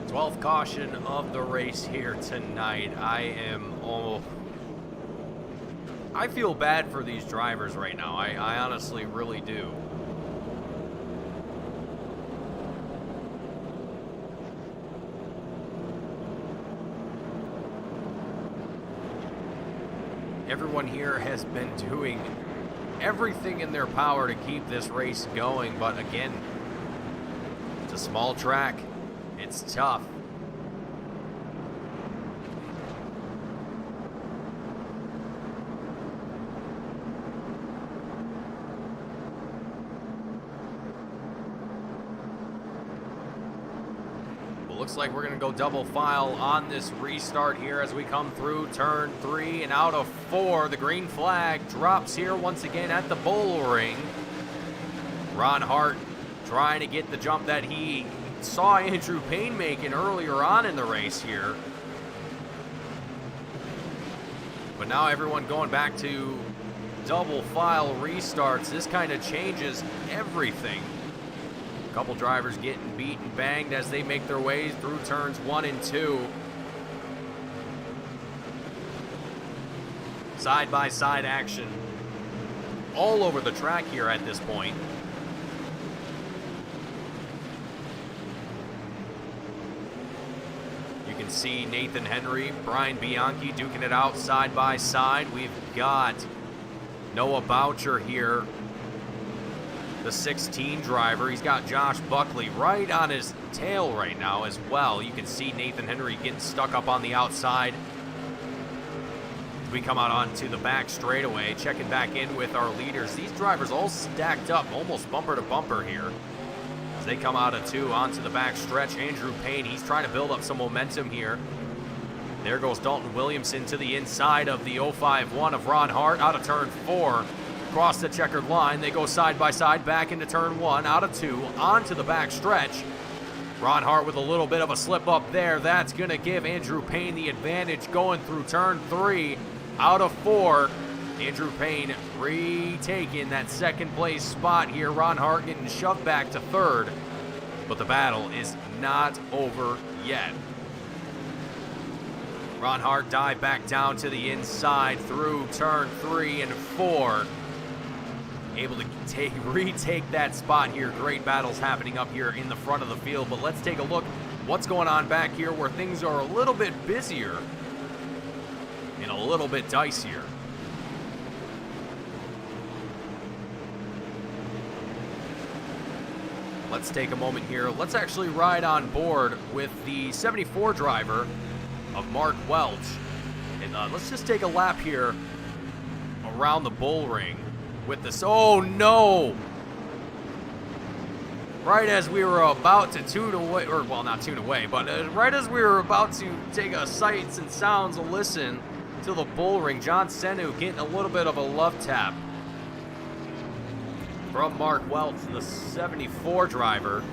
S1: Twelfth caution of the race here tonight. I feel bad for these drivers right now. I honestly really do. Everyone here has been doing everything in their power to keep this race going, but again, it's a small track. It's tough. Well, looks like we're going to go double file on this restart here as we come through turn 3 and out of 4. The green flag drops here once again at the Bullring. Ron Hart trying to get the jump that he saw Andrew Payne making earlier on in the race here. But now everyone going back to double file restarts. This kind of changes everything. A couple drivers getting beat and banged as they make their way through turns 1 and 2. Side-by-side action all over the track here at this point. You can see Nathan Henry, Brian Bianchi duking it out side by side. We've got Noah Boucher here the 16 driver. He's got Josh Buckley right on his tail right now as well. You can see Nathan Henry getting stuck up on the outside. We come out onto the back straightaway, checking back in with our leaders. These drivers all stacked up, almost bumper to bumper here. As they come out of 2 onto the back stretch, Andrew Payne, he's trying to build up some momentum here. There goes Dalton Williamson to the inside of the 051 of Ron Hart, out of turn 4. Across the checkered line, they go side by side back into turn 1, out of 2, onto the back stretch. Ron Hart with a little bit of a slip up there. That's going to give Andrew Payne the advantage going through turn 3, out of 4. Andrew Payne retaking that second place spot here. Ron Hart getting shoved back to 3rd, but the battle is not over yet. Ron Hart dive back down to the inside through turn 3 and 4. Able to retake that spot here. Great battles happening up here in the front of the field, but let's take a look what's going on back here where things are a little bit busier and a little bit dicier. Let's take a moment here. Let's actually ride on board with the 74 driver of Mark Welch. And let's just take a lap here around the Bullring with this. Oh no! Right as we were about to tune away, or well, not tune away, but right as we were about to take a sights and sounds a listen to the Bullring, John Senu getting a little bit of a love tap from Mark Welch, the 74 driver.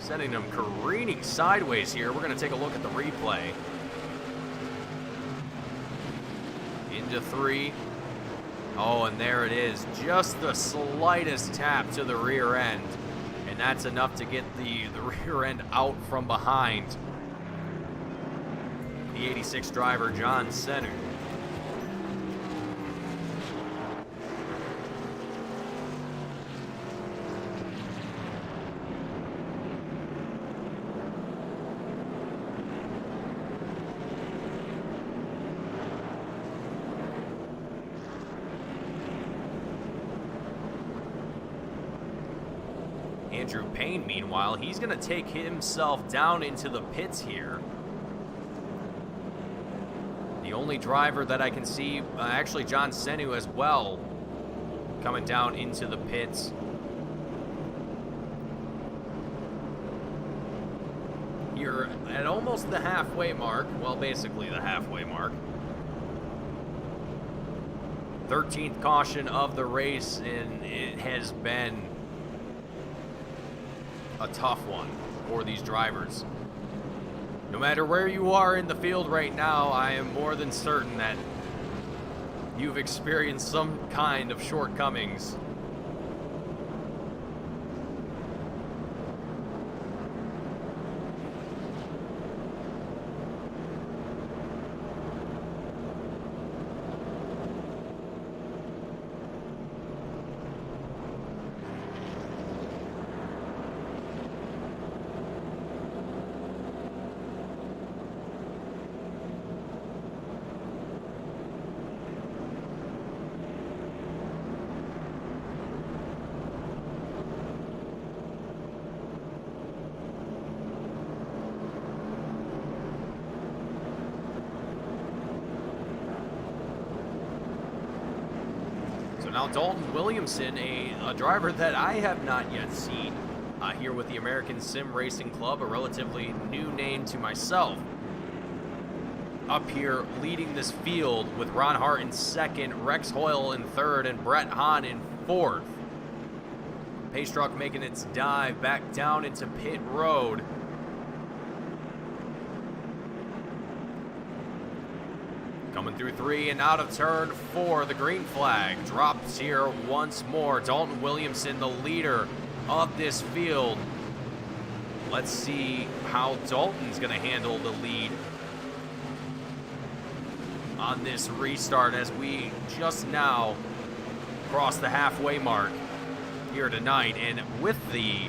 S1: Sending him careening sideways here. We're going to take a look at the replay. Into 3. Oh, and there it is. Just the slightest tap to the rear end. And that's enough to get the rear end out from behind the 86 driver, John Senu. Andrew Payne, meanwhile, he's going to take himself down into the pits here. The only driver that I can see, actually John Senu as well, coming down into the pits. You're at almost the halfway mark. Well, basically the halfway mark. 13th caution of the race, and it has been a tough one for these drivers. No matter where you are in the field right now, I am more than certain that you've experienced some kind of shortcomings. Now Dalton Williamson, a driver that I have not yet seen here with the American Sim Racing Club, a relatively new name to myself. Up here leading this field with Ron Hart in 2nd, Rex Hoyle in 3rd, and Brett Hahn in 4th. Pace truck making its dive back down into pit road. Coming through 3 and out of turn 4, the green flag drops here once more. Dalton Williamson, the leader of this field. Let's see how Dalton's going to handle the lead on this restart as we just now cross the halfway mark here tonight. And with the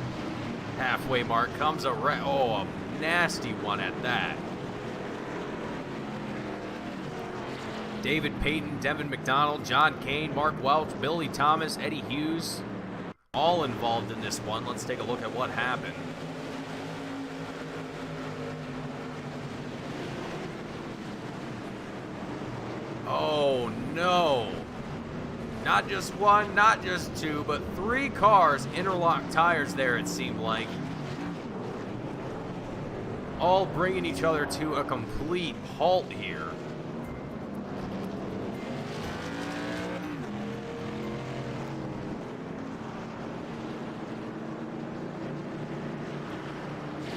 S1: halfway mark comes a nasty one at that. David Payne, Devon Mcdonald, John Kane, Mark Welch, Billy Thomas, Eddie Hughes, all involved in this one. Let's take a look at what happened. Oh no. Not just one, not just two, but 3 cars interlocked tires there, it seemed like. All bringing each other to a complete halt here.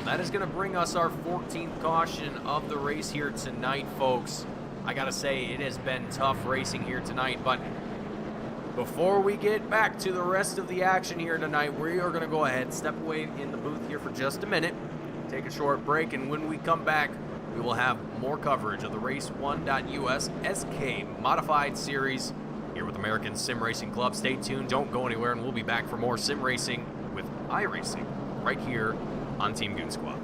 S1: That is going to bring us our 14th caution of the race here tonight, folks. I got to say, it has been tough racing here tonight, but before we get back to the rest of the action here tonight, we are going to go ahead and step away in the booth here for just a minute, take a short break, and when we come back, we will have more coverage of the Race1.US SK Modified Series here with American Sim Racing Club. Stay tuned, don't go anywhere, and we'll be back for more sim racing with iRacing right here on Team Goon Squad.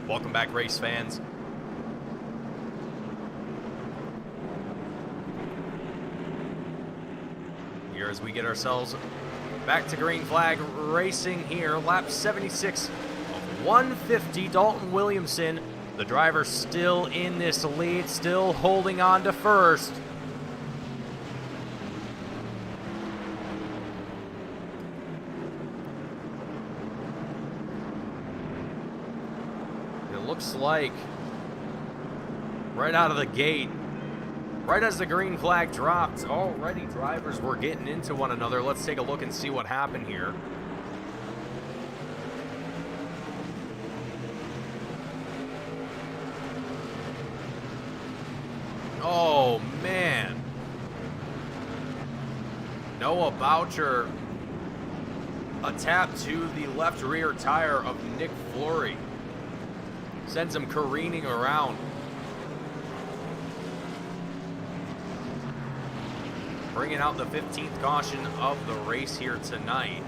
S1: Welcome back, race fans. Here as we get ourselves back to green flag racing here. Lap 76 of 150. Dalton Williamson, the driver, still in this lead, still holding on to first. Looks like right out of the gate, right as the green flag dropped, already drivers were getting into one another. Let's take a look and see what happened here. Oh man, Noah Boucher, a tap to the left rear tire of Nick Flory. Sends him careening around. Bringing out the 15th caution of the race here tonight.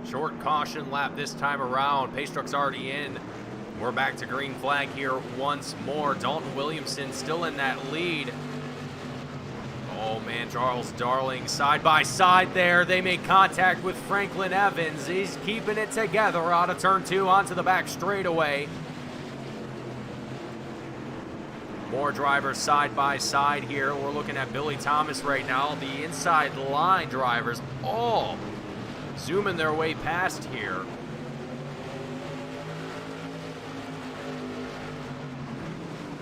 S1: Short caution lap this time around. Pace truck's already in. We're back to green flag here once more. Dalton Williamson still in that lead. Oh man, Charles Darling side by side there. They make contact with Franklin Evans. He's keeping it together out of turn 2 onto the back straightaway. More drivers side by side here. We're looking at Billy Thomas right now. The inside line drivers all zooming their way past here.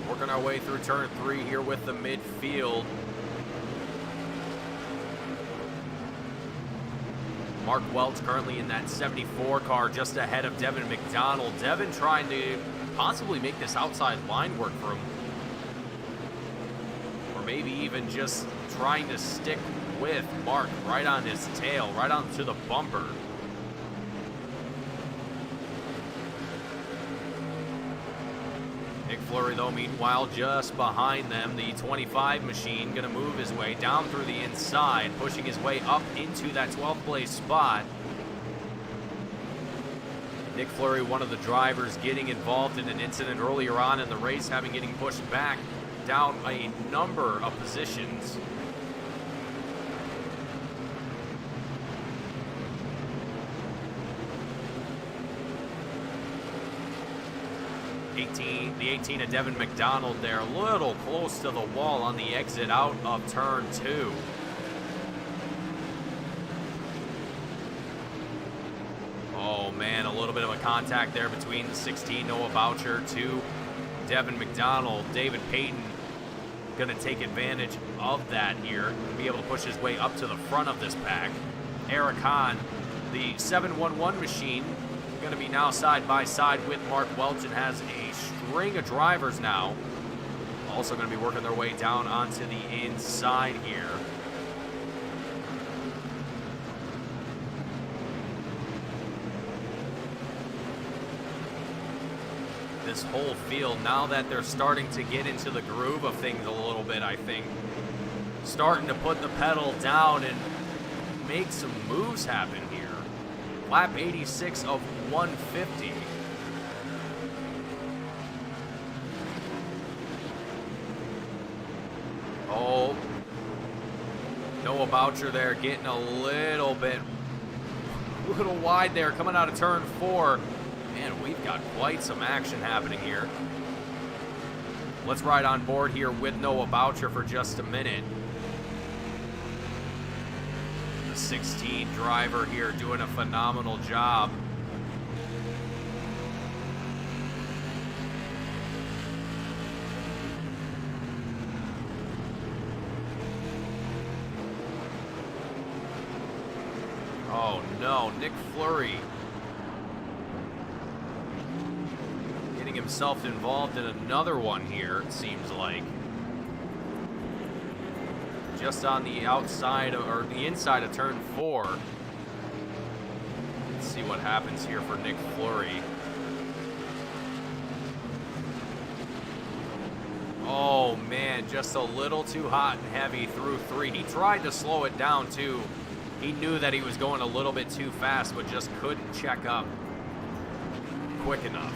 S1: Working our way through turn 3 here with the midfield. Mark Welch currently in that 74 car just ahead of Devon Mcdonald. Devon trying to possibly make this outside line work for him. Or maybe even just trying to stick with Mark right on his tail, right onto the bumper. Nick Fleury, though, meanwhile, just behind them. The 25 machine going to move his way down through the inside, pushing his way up into that 12th place spot. Nick Fleury, one of the drivers, getting involved in an incident earlier on in the race, getting pushed back down a number of positions. The 18 of Devon Mcdonald there, a little close to the wall on the exit out of turn 2. Oh man, a little bit of a contact there between the 16 Noah Boucher to Devon Mcdonald. David Payne going to take advantage of that here, be able to push his way up to the front of this pack. Eric Hahn, the 711 machine, going to be now side by side with Mark Welch and has a string of drivers now. Also going to be working their way down onto the inside here. This whole field, now that they're starting to get into the groove of things a little bit, I think, starting to put the pedal down and make some moves happen here. Lap 86 of 150. Oh, Noah Boucher there getting a little wide there, coming out of turn 4. Man, we've got quite some action happening here. Let's ride on board here with Noah Boucher for just a minute. The 16 driver here doing a phenomenal job. Oh no, Nick Fleury getting himself involved in another one here, it seems like. Just on the outside, or the inside of turn 4. Let's see what happens here for Nick Fleury. Oh man, just a little too hot and heavy through 3. He tried to slow it down too. He knew that he was going a little bit too fast, but just couldn't check up quick enough.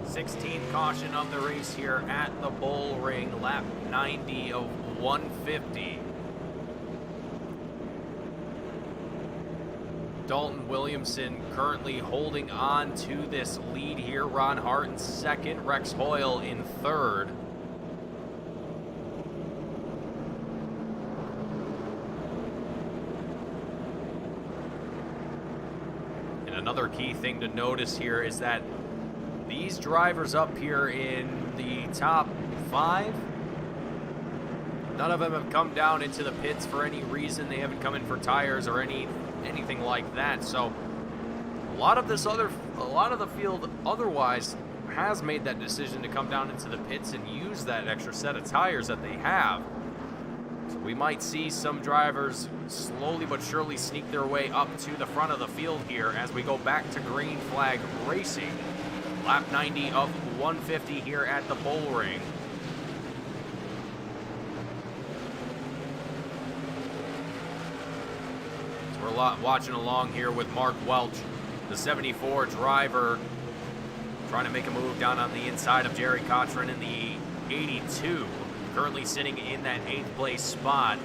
S1: Sixteenth caution of the race here at the Bullring, lap 90 of 150. Dalton Williamson currently holding on to this lead here. Ron Hart in second, Rex Hoyle in third. another key thing to notice here is that these drivers up here in the top 5, none of them have come down into the pits for any reason. They haven't come in for tires or anything like that. So a lot of the field otherwise has made that decision to come down into the pits and use that extra set of tires that they have. So we might see some drivers slowly but surely sneak their way up to the front of the field here as we go back to green flag racing. Lap 90 of 150 here at the Bullring. So we're watching along here with Mark Welch, the 74 driver, trying to make a move down on the inside of Jerry Cochran in the 82. Currently sitting in that 8th place spot.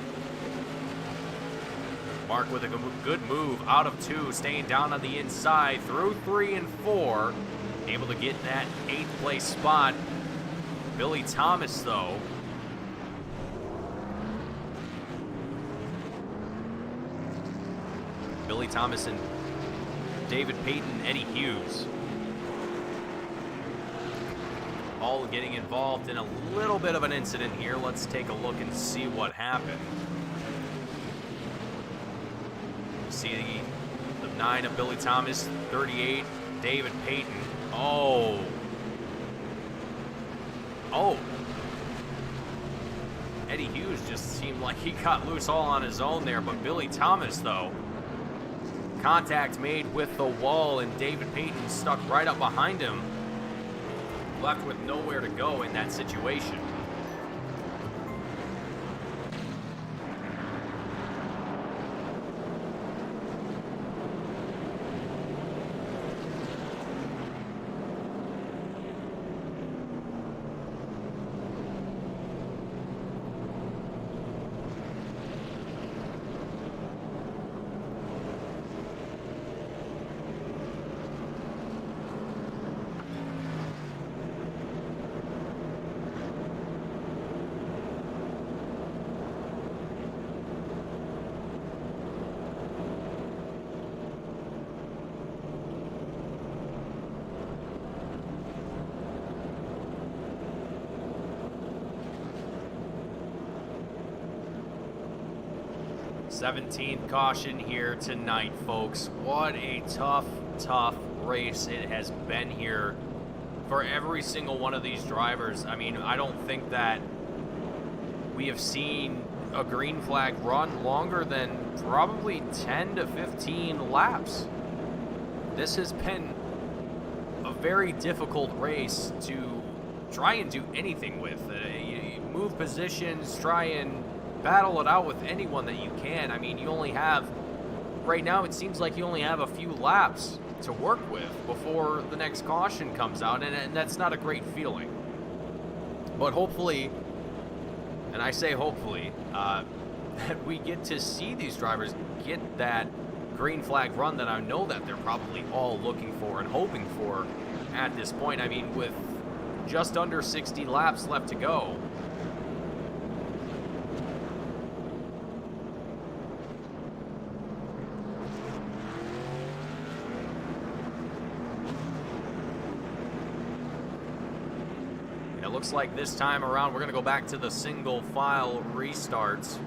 S1: Mark with a good move out of 2, staying down on the inside through 3 and 4. Able to get that 8th place spot. Billy Thomas, though, Billy Thomas and David Payne, Eddie Hughes, all getting involved in a little bit of an incident here. Let's take a look and see what happened. See the 9 of Billy Thomas, 38, David Payne. Oh. Eddie Hughes just seemed like he got loose all on his own there, but Billy Thomas, though, contact made with the wall, and David Payne stuck right up behind him, left with nowhere to go in that situation. Seventeenth caution here tonight, folks. What a tough race it has been here for every single one of these drivers. I mean, I don't think that we have seen a green flag run longer than probably 10 to 15 laps. This has been a very difficult race to try and do anything with. You move positions, try and battle it out with anyone that you can. I mean, you only have, right now it seems like you only have a few laps to work with before the next caution comes out, and that's not a great feeling. But hopefully, and I say hopefully, that we get to see these drivers get that green flag run that I know that they're probably all looking for and hoping for at this point. I mean, with just under 60 laps left to go, looks like this time around we're going to go back to the single file restarts.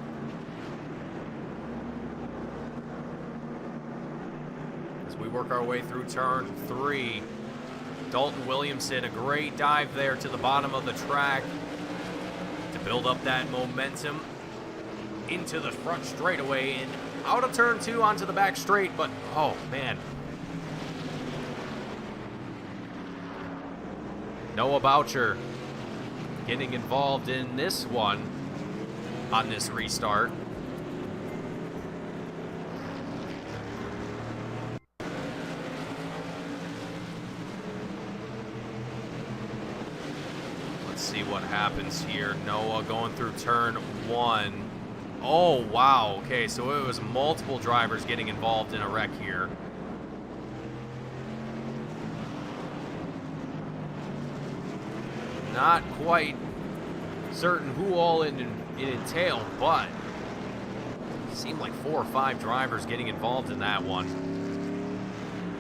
S1: As we work our way through turn 3, Dalton Williamson, a great dive there to the bottom of the track to build up that momentum into the front straightaway and out of turn 2 onto the back straight, but oh man. Noah Boucher getting involved in this one on this restart. Let's see what happens here. Noah going through turn 1. Oh, wow. Okay, so it was multiple drivers getting involved in a wreck here. Not quite certain who all it entailed, but it seemed like 4 or 5 drivers getting involved in that one.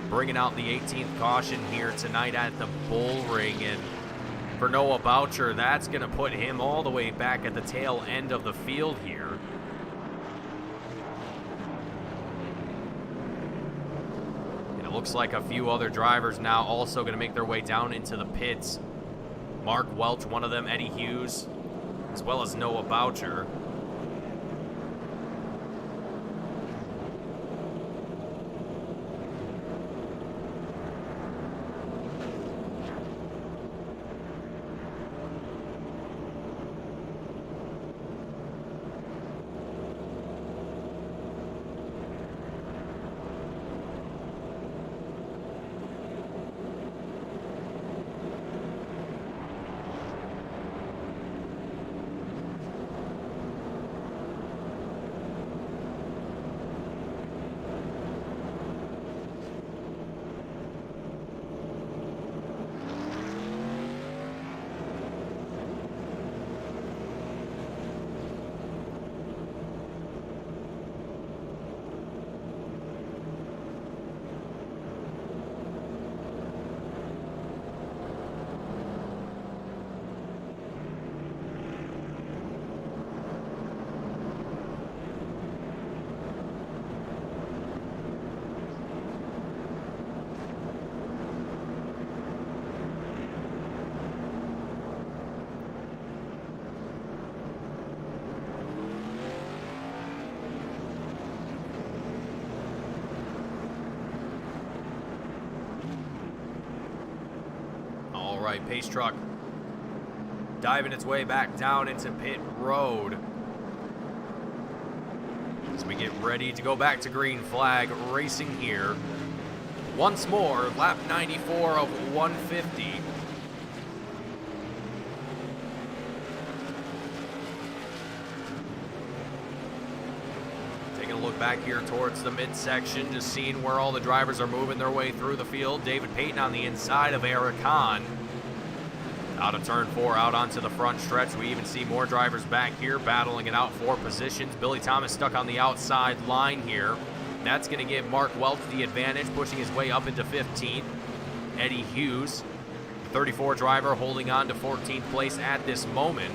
S1: bringing out the 18th caution here tonight at the Bullring. And for Noah Boucher, that's going to put him all the way back at the tail end of the field here. And it looks like a few other drivers now also going to make their way down into the pits. Mark Welch, one of them, Eddie Hughes, as well as Noah Boucher. Right, pace truck diving its way back down into pit road as we get ready to go back to green flag racing here once more. Lap 94 of 150. Taking a look back here towards the midsection, just seeing where all the drivers are moving their way through the field. David Payne on the inside of Hahn. Out of turn 4, out onto the front stretch. We even see more drivers back here battling it out for positions. Billy Thomas stuck on the outside line here. That's going to give Mark Welch the advantage, pushing his way up into 15th. Eddie Hughes, 34 driver, holding on to 14th place at this moment.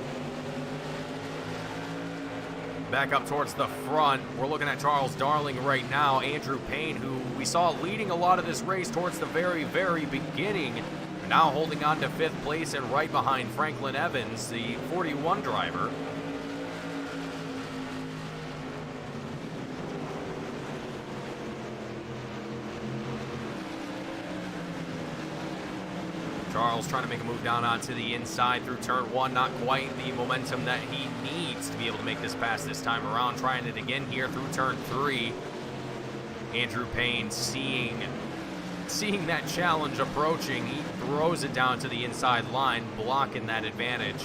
S1: Back up towards the front, we're looking at Charles Darling right now. Andrew Payne, who we saw leading a lot of this race towards the very, very beginning, now holding on to 5th place and right behind Franklin Evans, the 41 driver. Charles trying to make a move down onto the inside through turn 1. Not quite the momentum that he needs to be able to make this pass this time around. Trying it again here through turn 3. Andrew Payne seeing that challenge approaching, he throws it down to the inside line, blocking that advantage.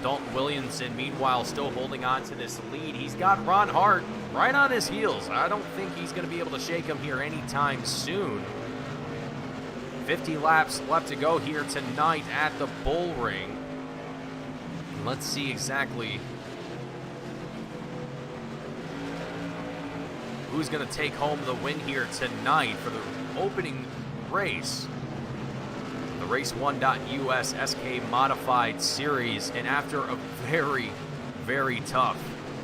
S1: Dalton Williamson, meanwhile, still holding on to this lead. He's got Ron Hart right on his heels. I don't think he's going to be able to shake him here anytime soon. 50 laps left to go here tonight at the Bullring. Let's see exactly who's going to take home the win here tonight for the opening race, the Race1.US SK Modified Series. And after a very, very tough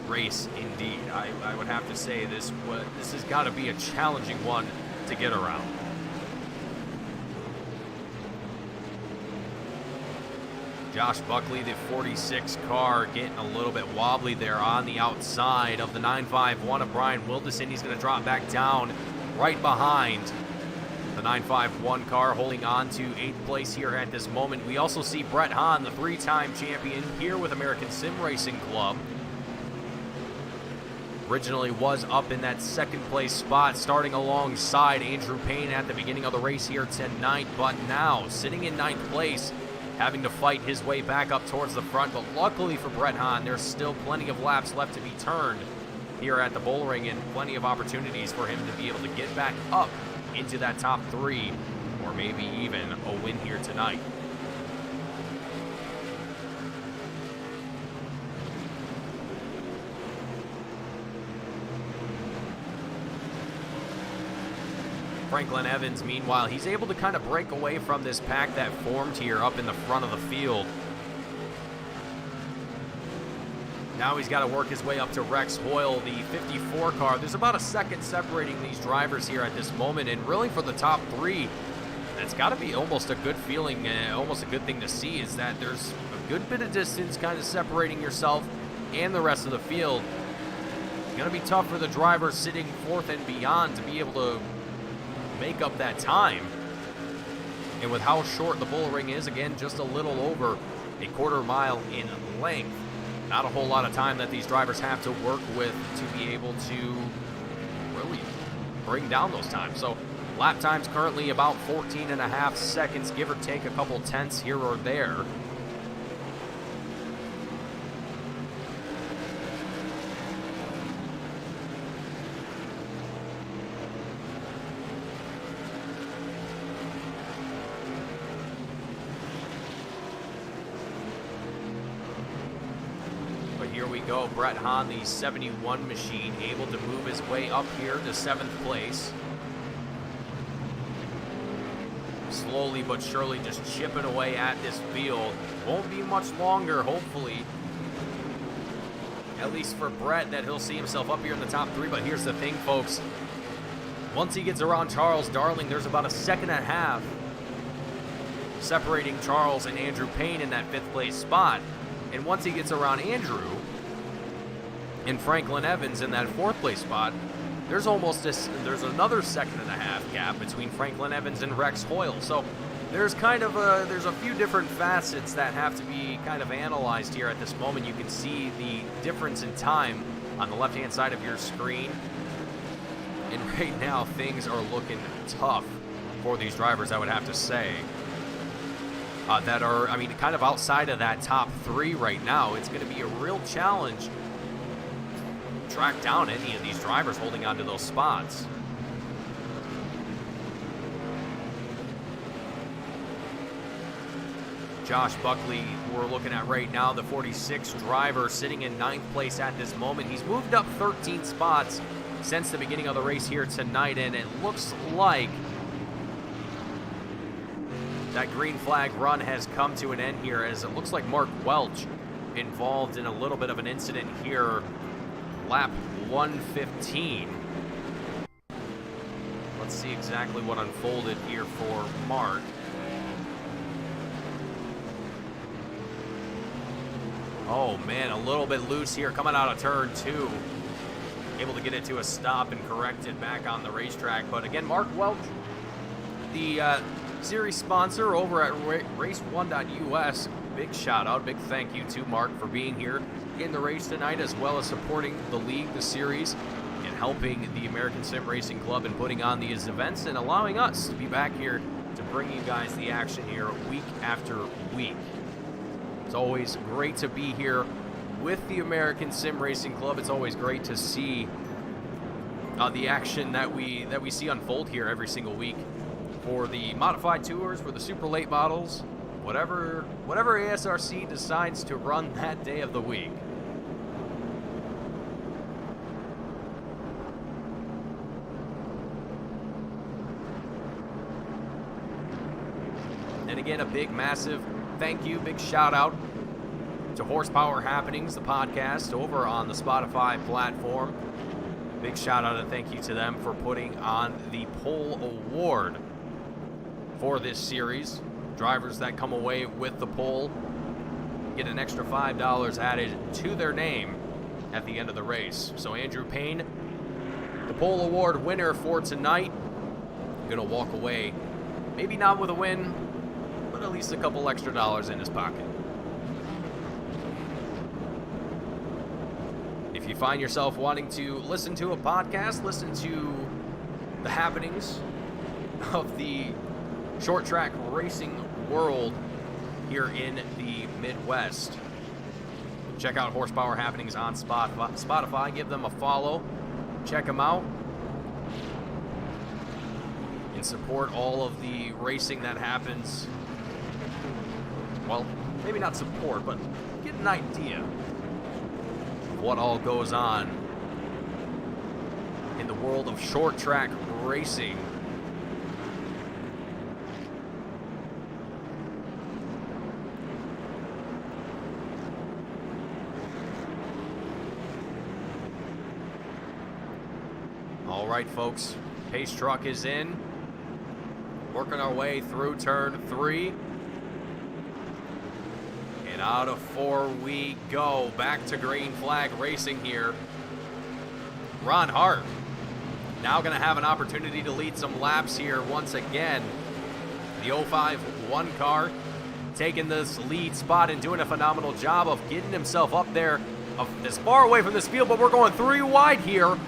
S1: race indeed, I would have to say this has got to be a challenging one to get around. Josh Buckley, the 46 car, getting a little bit wobbly there on the outside of the 951 of Brian Wilderson. He's going to drop back down right behind the 951 car, holding on to 8th place here at this moment. We also see Brett Hahn, the 3-time champion here with American Sim Racing Club. Originally was up in that 2nd place spot, starting alongside Andrew Payne at the beginning of the race here tonight, but now sitting in 9th place, having to fight his way back up towards the front. But luckily for Brett Hahn, there's still plenty of laps left to be turned here at the Bullring, and plenty of opportunities for him to be able to get back up into that top 3, or maybe even a win here tonight. Franklin Evans, meanwhile, he's able to kind of break away from this pack that formed here up in the front of the field. Now he's got to work his way up to Rex Hoyle, the 54 car. There's about a second separating these drivers here at this moment, and really for the top three, it's got to be almost a good feeling, almost a good thing to see, is that there's a good bit of distance kind of separating yourself and the rest of the field. It's going to be tough for the drivers sitting fourth and beyond to be able to make up that time. And with how short the Bullring is, again, just a little over a quarter mile in length, not a whole lot of time that these drivers have to work with to be able to really bring down those times. So lap times currently about 14.5 seconds, give or take a couple tenths here or there. Here we go, Brett Hahn, the 71 machine, able to move his way up here to 7th place. Slowly but surely just chipping away at this field. Won't be much longer, hopefully. At least for Brett, that he'll see himself up here in the top three. But here's the thing, folks. Once he gets around Charles Darling, there's about a second and a half separating Charles and Andrew Payne in that 5th place spot. And once he gets around Andrew and Franklin Evans in that 4th place spot, there's another second and a half gap between Franklin Evans and Rex Hoyle. So there's there's a few different facets that have to be kind of analyzed here at this moment. You can see the difference in time on the left-hand side of your screen. And right now, things are looking tough for these drivers, I would have to say. That are, kind of outside of that top three right now. It's going to be a real challenge to track down any of these drivers holding on to those spots. Josh Buckley, we're looking at right now, the 46 driver sitting in 9th place at this moment. He's moved up 13 spots since the beginning of the race here tonight, and it looks like that green flag run has come to an end here, as it looks like Mark Welch involved in a little bit of an incident here, lap 115. Let's see exactly what unfolded here for Mark. Oh man, a little bit loose here coming out of turn 2. Able to get it to a stop and correct it back on the racetrack. But again, Mark Welch, the series sponsor over at Race1.us. Big shout out, big thank you to Mark for being here in the race tonight, as well as supporting the league, the series, and helping the American Sim Racing Club and putting on these events and allowing us to be back here to bring you guys the action here week after week. It's always great to be here with the American Sim Racing Club. It's always great to see the action that we see unfold here every single week. For the modified tours, for the super late models, whatever ASRC decides to run that day of the week. And again, a big, massive thank you, big shout out to Horsepower Happenings, the podcast over on the Spotify platform. Big shout out and thank you to them for putting on the pole award for this series. Drivers that come away with the pole get an extra $5 added to their name at the end of the race. So Andrew Payne, the pole award winner for tonight, gonna walk away, maybe not with a win, but at least a couple extra dollars in his pocket. If you find yourself wanting to listen to a podcast, listen to the happenings of the short track racing world here in the Midwest, check out Horsepower Happenings on Spotify. Give them a follow, check them out, and support all of the racing that happens. Well, maybe not support, but get an idea of what all goes on in the world of short track racing All right, folks, pace truck is in. Working our way through turn 3. And out of 4 we go. Back to green flag racing here. Ron Hart now going to have an opportunity to lead some laps here once again. The 05-1 car taking this lead spot and doing a phenomenal job of getting himself up there as far away from this field, but we're going 3 wide here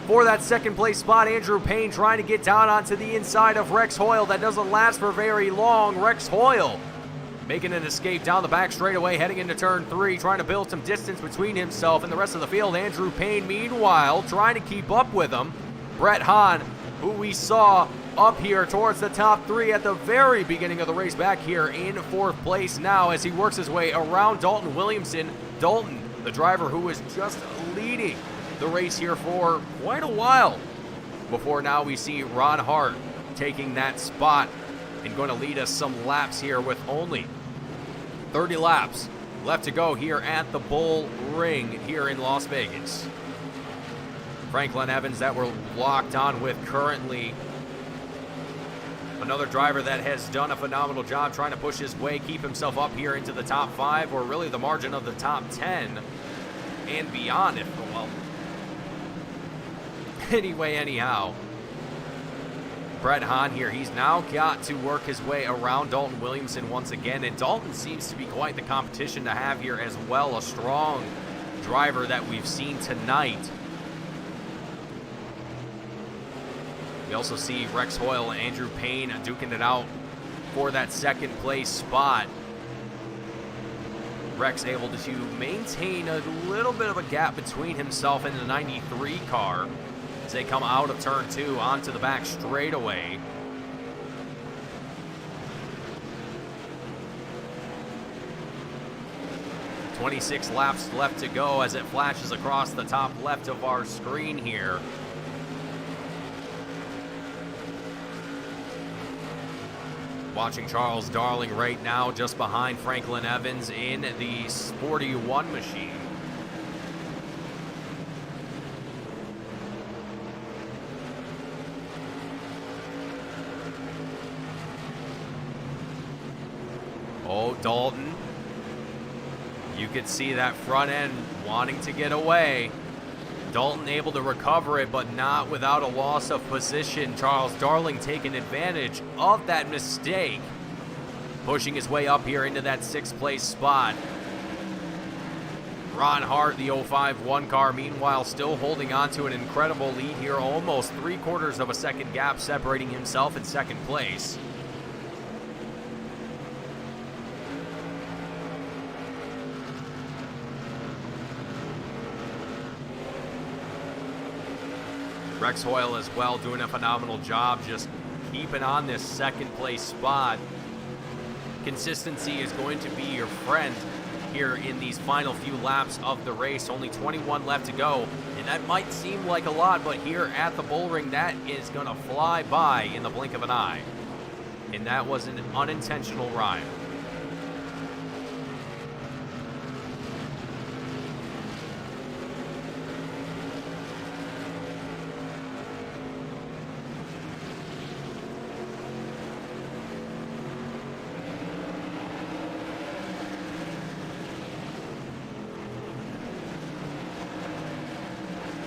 S1: for that second place spot. Andrew Payne trying to get down onto the inside of Rex Hoyle. That doesn't last for very long. Rex Hoyle making an escape down the back straightaway, heading into turn 3, trying to build some distance between himself and the rest of the field. Andrew Payne, meanwhile, trying to keep up with him. Brett Hahn, who we saw up here towards the top 3 at the very beginning of the race, back here in 4th place now as he works his way around Dalton Williamson. Dalton, the driver who was just leading the race here for quite a while before now we see Ron Hart taking that spot and going to lead us some laps here with only 30 laps left to go here at the Bullring here in Las Vegas. Franklin Evans that we're locked on with currently. Another driver that has done a phenomenal job trying to push his way, keep himself up here into the top 5, or really the margin of the top 10 and beyond, if well. Anyway, anyhow, Brett Hahn here, he's now got to work his way around Dalton Williamson once again, and Dalton seems to be quite the competition to have here as well. A strong driver that we've seen tonight. We also see Rex Hoyle and Andrew Payne duking it out for that second place spot. Rex able to maintain a little bit of a gap between himself and the 93 car as they come out of turn 2 onto the back straightaway. "26 laps left to go" as it flashes across the top left of our screen here. Watching Charles Darling right now just behind Franklin Evans in the 41 machine. Oh, Dalton. You could see that front end wanting to get away. Dalton able to recover it, but not without a loss of position. Charles Darling taking advantage of that mistake, pushing his way up here into that 6th place spot. Ron Hart, the 05-1 car, meanwhile still holding on to an incredible lead here, almost 3/4 of a second gap separating himself in 2nd place. Rex Hoyle as well doing a phenomenal job just keeping on this 2nd place spot. Consistency is going to be your friend here in these final few laps of the race. Only 21 left to go, and that might seem like a lot, but here at the Bullring, that is going to fly by in the blink of an eye. And that was an unintentional rhyme.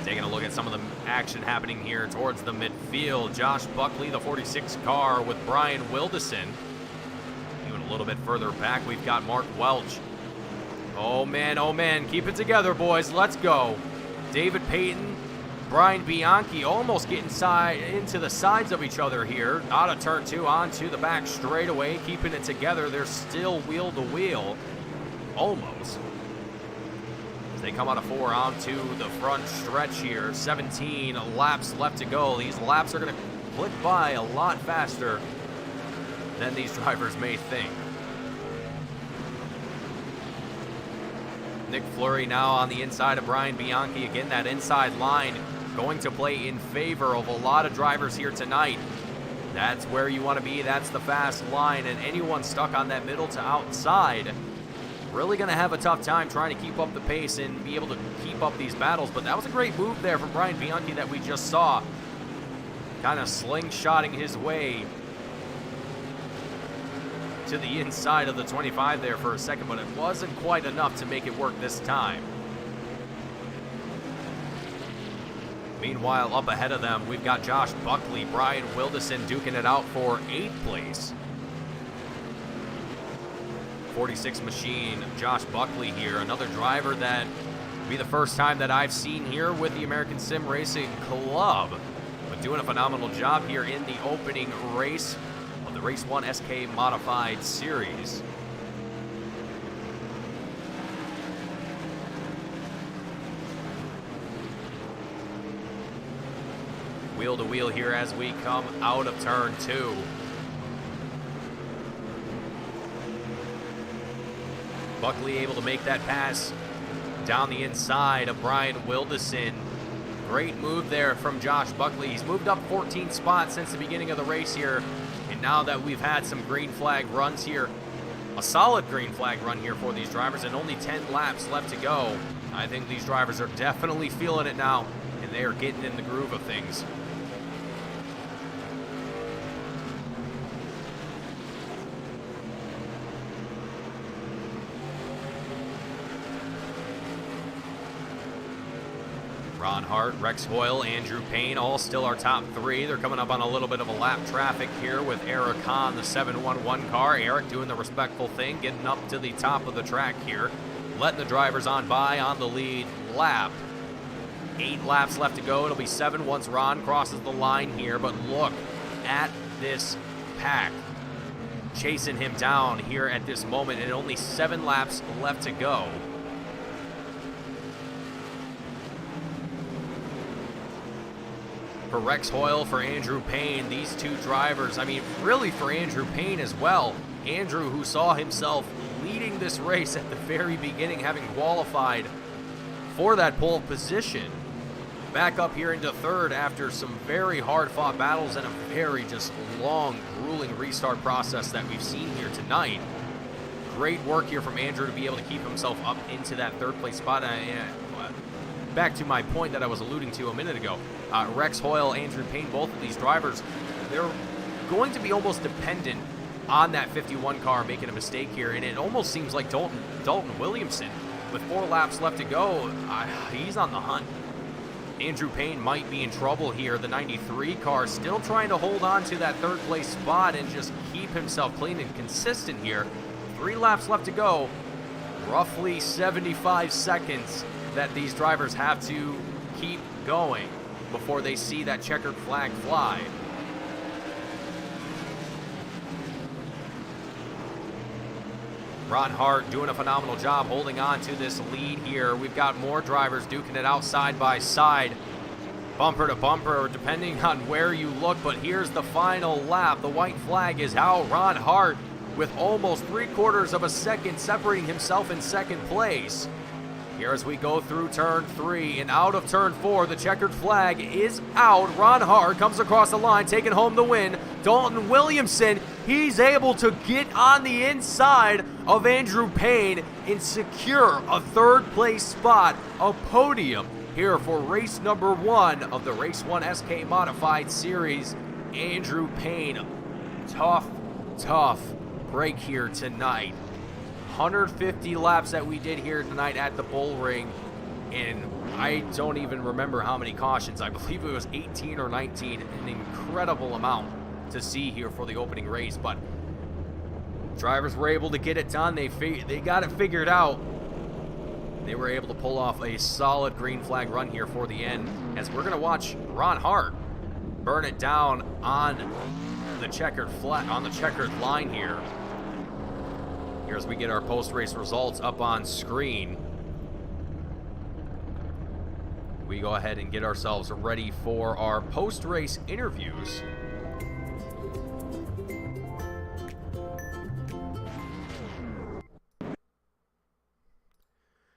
S1: Taking a look at some of the action happening here towards the midfield. Josh Buckley, the 46 car, with Brian Wildison. Even a little bit further back, we've got Mark Welch. Oh man, keep it together, boys. Let's go. David Payton, Brian Bianchi almost getting into the sides of each other here. Out of turn 2 onto the back straightaway, keeping it together. They're still wheel to wheel, almost. They come out of 4 onto the front stretch here. 17 laps left to go. These laps are going to click by a lot faster than these drivers may think. Nick Fleury now on the inside of Brian Bianchi. Again, that inside line going to play in favor of a lot of drivers here tonight. That's where you want to be. That's the fast line, and anyone stuck on that middle to outside really going to have a tough time trying to keep up the pace and be able to keep up these battles. But that was a great move there from Brian Bianchi that we just saw. Kind of slingshotting his way to the inside of the 25 there for a second, but it wasn't quite enough to make it work this time. Meanwhile, up ahead of them, we've got Josh Buckley, Brian Wilderson duking it out for 8th place. 46 machine, Josh Buckley here, another driver that will be the first time that I've seen here with the American Sim Racing Club, but doing a phenomenal job here in the opening race of the Race 1 SK Modified Series. Wheel to wheel here as we come out of turn 2. Buckley able to make that pass down the inside of Brian Wilderson. Great move there from Josh Buckley. He's moved up 14 spots since the beginning of the race here. And now that we've had some green flag runs here, a solid green flag run here for these drivers and only 10 laps left to go, I think these drivers are definitely feeling it now and they are getting in the groove of things. Ron Hart, Rex Hoyle, Andrew Payne, all still our top 3. They're coming up on a little bit of a lap traffic here with Eric Hahn, the 711 car. Eric doing the respectful thing, getting up to the top of the track here, letting the drivers on by on the lead lap. 8 laps left to go. It'll be 7 once Ron crosses the line here, but look at this pack chasing him down here at this moment, and only 7 laps left to go. For Rex Hoyle, for Andrew Payne, these two drivers, I mean, really for Andrew Payne as well. Andrew, who saw himself leading this race at the very beginning, having qualified for that pole position, back up here into 3rd after some very hard-fought battles and a very just long, grueling restart process that we've seen here tonight. Great work here from Andrew to be able to keep himself up into that 3rd place spot. Back to my point that I was alluding to a minute ago, Rex Hoyle, Andrew Payne, both of these drivers, they're going to be almost dependent on that 51 car making a mistake here, and it almost seems like Dalton Williamson, with 4 laps left to go, he's on the hunt. Andrew Payne might be in trouble here. The 93 car still trying to hold on to that 3rd place spot and just keep himself clean and consistent here. 3 laps left to go, roughly 75 seconds that these drivers have to keep going before they see that checkered flag fly. Ron Hart doing a phenomenal job holding on to this lead here. We've got more drivers duking it out side by side, bumper to bumper, depending on where you look. But here's the final lap. The white flag is out. Ron Hart with almost 3/4 of a second separating himself in 2nd place. Here as we go through turn 3 and out of turn 4, the checkered flag is out. Ron Hart comes across the line, taking home the win. Dalton Williamson, he's able to get on the inside of Andrew Payne and secure a 3rd place spot, a podium here for race number 1 of the Race 1 SK Modified Series. Andrew Payne, tough break here tonight. 150 laps that we did here tonight at the Bullring, and I don't even remember how many cautions. I believe it was 18 or 19, an incredible amount to see here for the opening race, but drivers were able to get it done. They got it figured out. They were able to pull off a solid green flag run here for the end, as we're going to watch Ron Hart burn it down on the checkered line here. Here as we get our post-race results up on screen, we go ahead and get ourselves ready for our post-race interviews.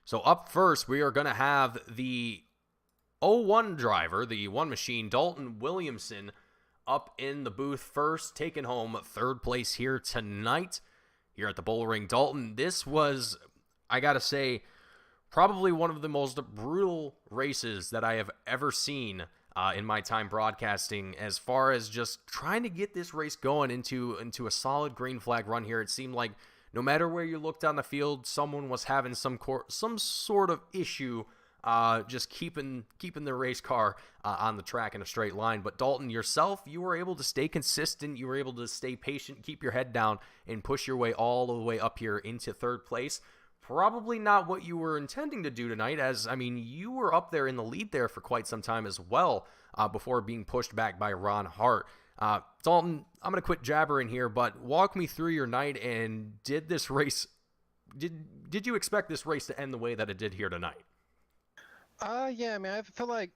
S1: So up first, we are going to have the 01 driver, the 1 machine, Dalton Williamson, up in the booth first, taking home 3rd place here tonight here at the Bullring. Dalton, this was I got to say, probably one of the most brutal races that I have ever seen in my time broadcasting, as far as just trying to get this race going into a solid green flag run here. It seemed like no matter where you looked on the field, someone was having some sort of issue just keeping the race car on the track in a straight line. But Dalton, yourself, you were able to stay consistent. You were able to stay patient, keep your head down, and push your way all the way up here into third place. Probably not what you were intending to do tonight, as, I mean, you were up there in the lead there for quite some time as well before being pushed back by Ron Hart. Dalton, I'm going to quit jabbering here, but walk me through your night, and did you expect this race to end the way that it did here tonight?
S2: Yeah, I mean, I feel like,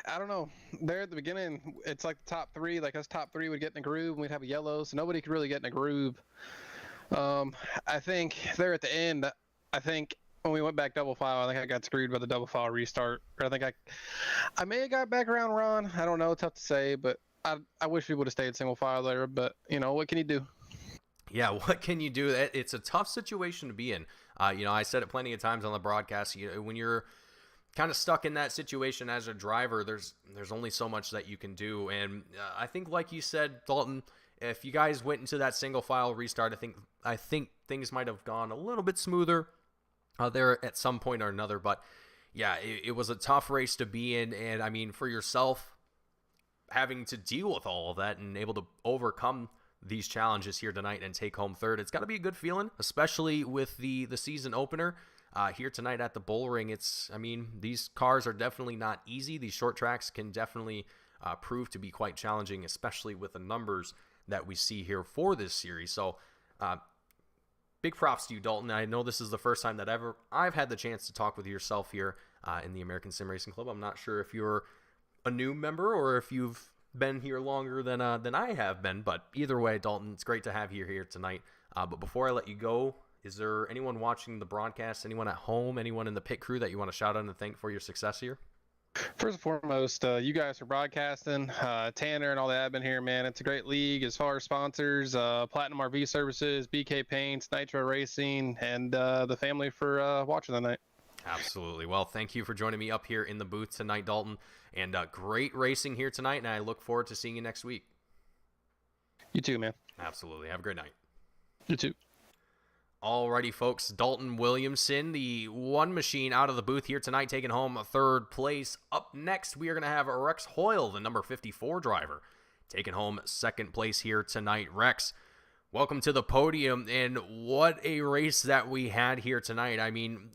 S2: I don't know, there at the beginning, it's like the top three, like us top three would get in a groove, and we'd have a yellow, so nobody could really get in a groove. I think there at the end, I think when we went back double file, I think I got screwed by the double file restart. Or I think I may have got back around Ron. I don't know. Tough to say, but I wish we would have stayed single file there. But, you know, what can you do?
S1: Yeah, what can you do? It's a tough situation to be in. I said it plenty of times on the broadcast. When you're kind of stuck in that situation as a driver, there's only so much that you can do. And I think, like you said, Dalton, if you guys went into that single file restart, I think things might have gone a little bit smoother there at some point or another. But yeah, it was a tough race to be in, and I mean, for yourself, having to deal with all of that and able to overcome these challenges here tonight and take home third, it's got to be a good feeling, especially with the season opener here tonight at the Bullring. These cars are definitely not easy. These short tracks can definitely prove to be quite challenging, especially with the numbers that we see here for this series. So big props to you, Dalton. I know this is the first time that I've had the chance to talk with yourself here in the American Sim Racing Club. I'm not sure if you're a new member or if you've been here longer than I have been, but either way, Dalton, it's great to have you here tonight. But before I let you go, is there anyone watching the broadcast, anyone at home, anyone in the pit crew that you want to shout out and thank for your success here?
S2: First and foremost, you guys for broadcasting, Tanner and all the admin here, man. It's a great league as far as sponsors, Platinum RV Services, BK Paints, Nitro Racing, and the family for watching tonight.
S1: Absolutely. Well, thank you for joining me up here in the booth tonight, Dalton, and great racing here tonight, and I look forward to seeing you next week.
S2: You too, man.
S1: Absolutely. Have a great night.
S2: You too.
S1: Alrighty, folks, Dalton Williamson, the one machine out of the booth here tonight, taking home third place. Up next, we are going to have Rex Hoyle, the number 54 driver, taking home second place here tonight. Rex, welcome to the podium, and what a race that we had here tonight. I mean,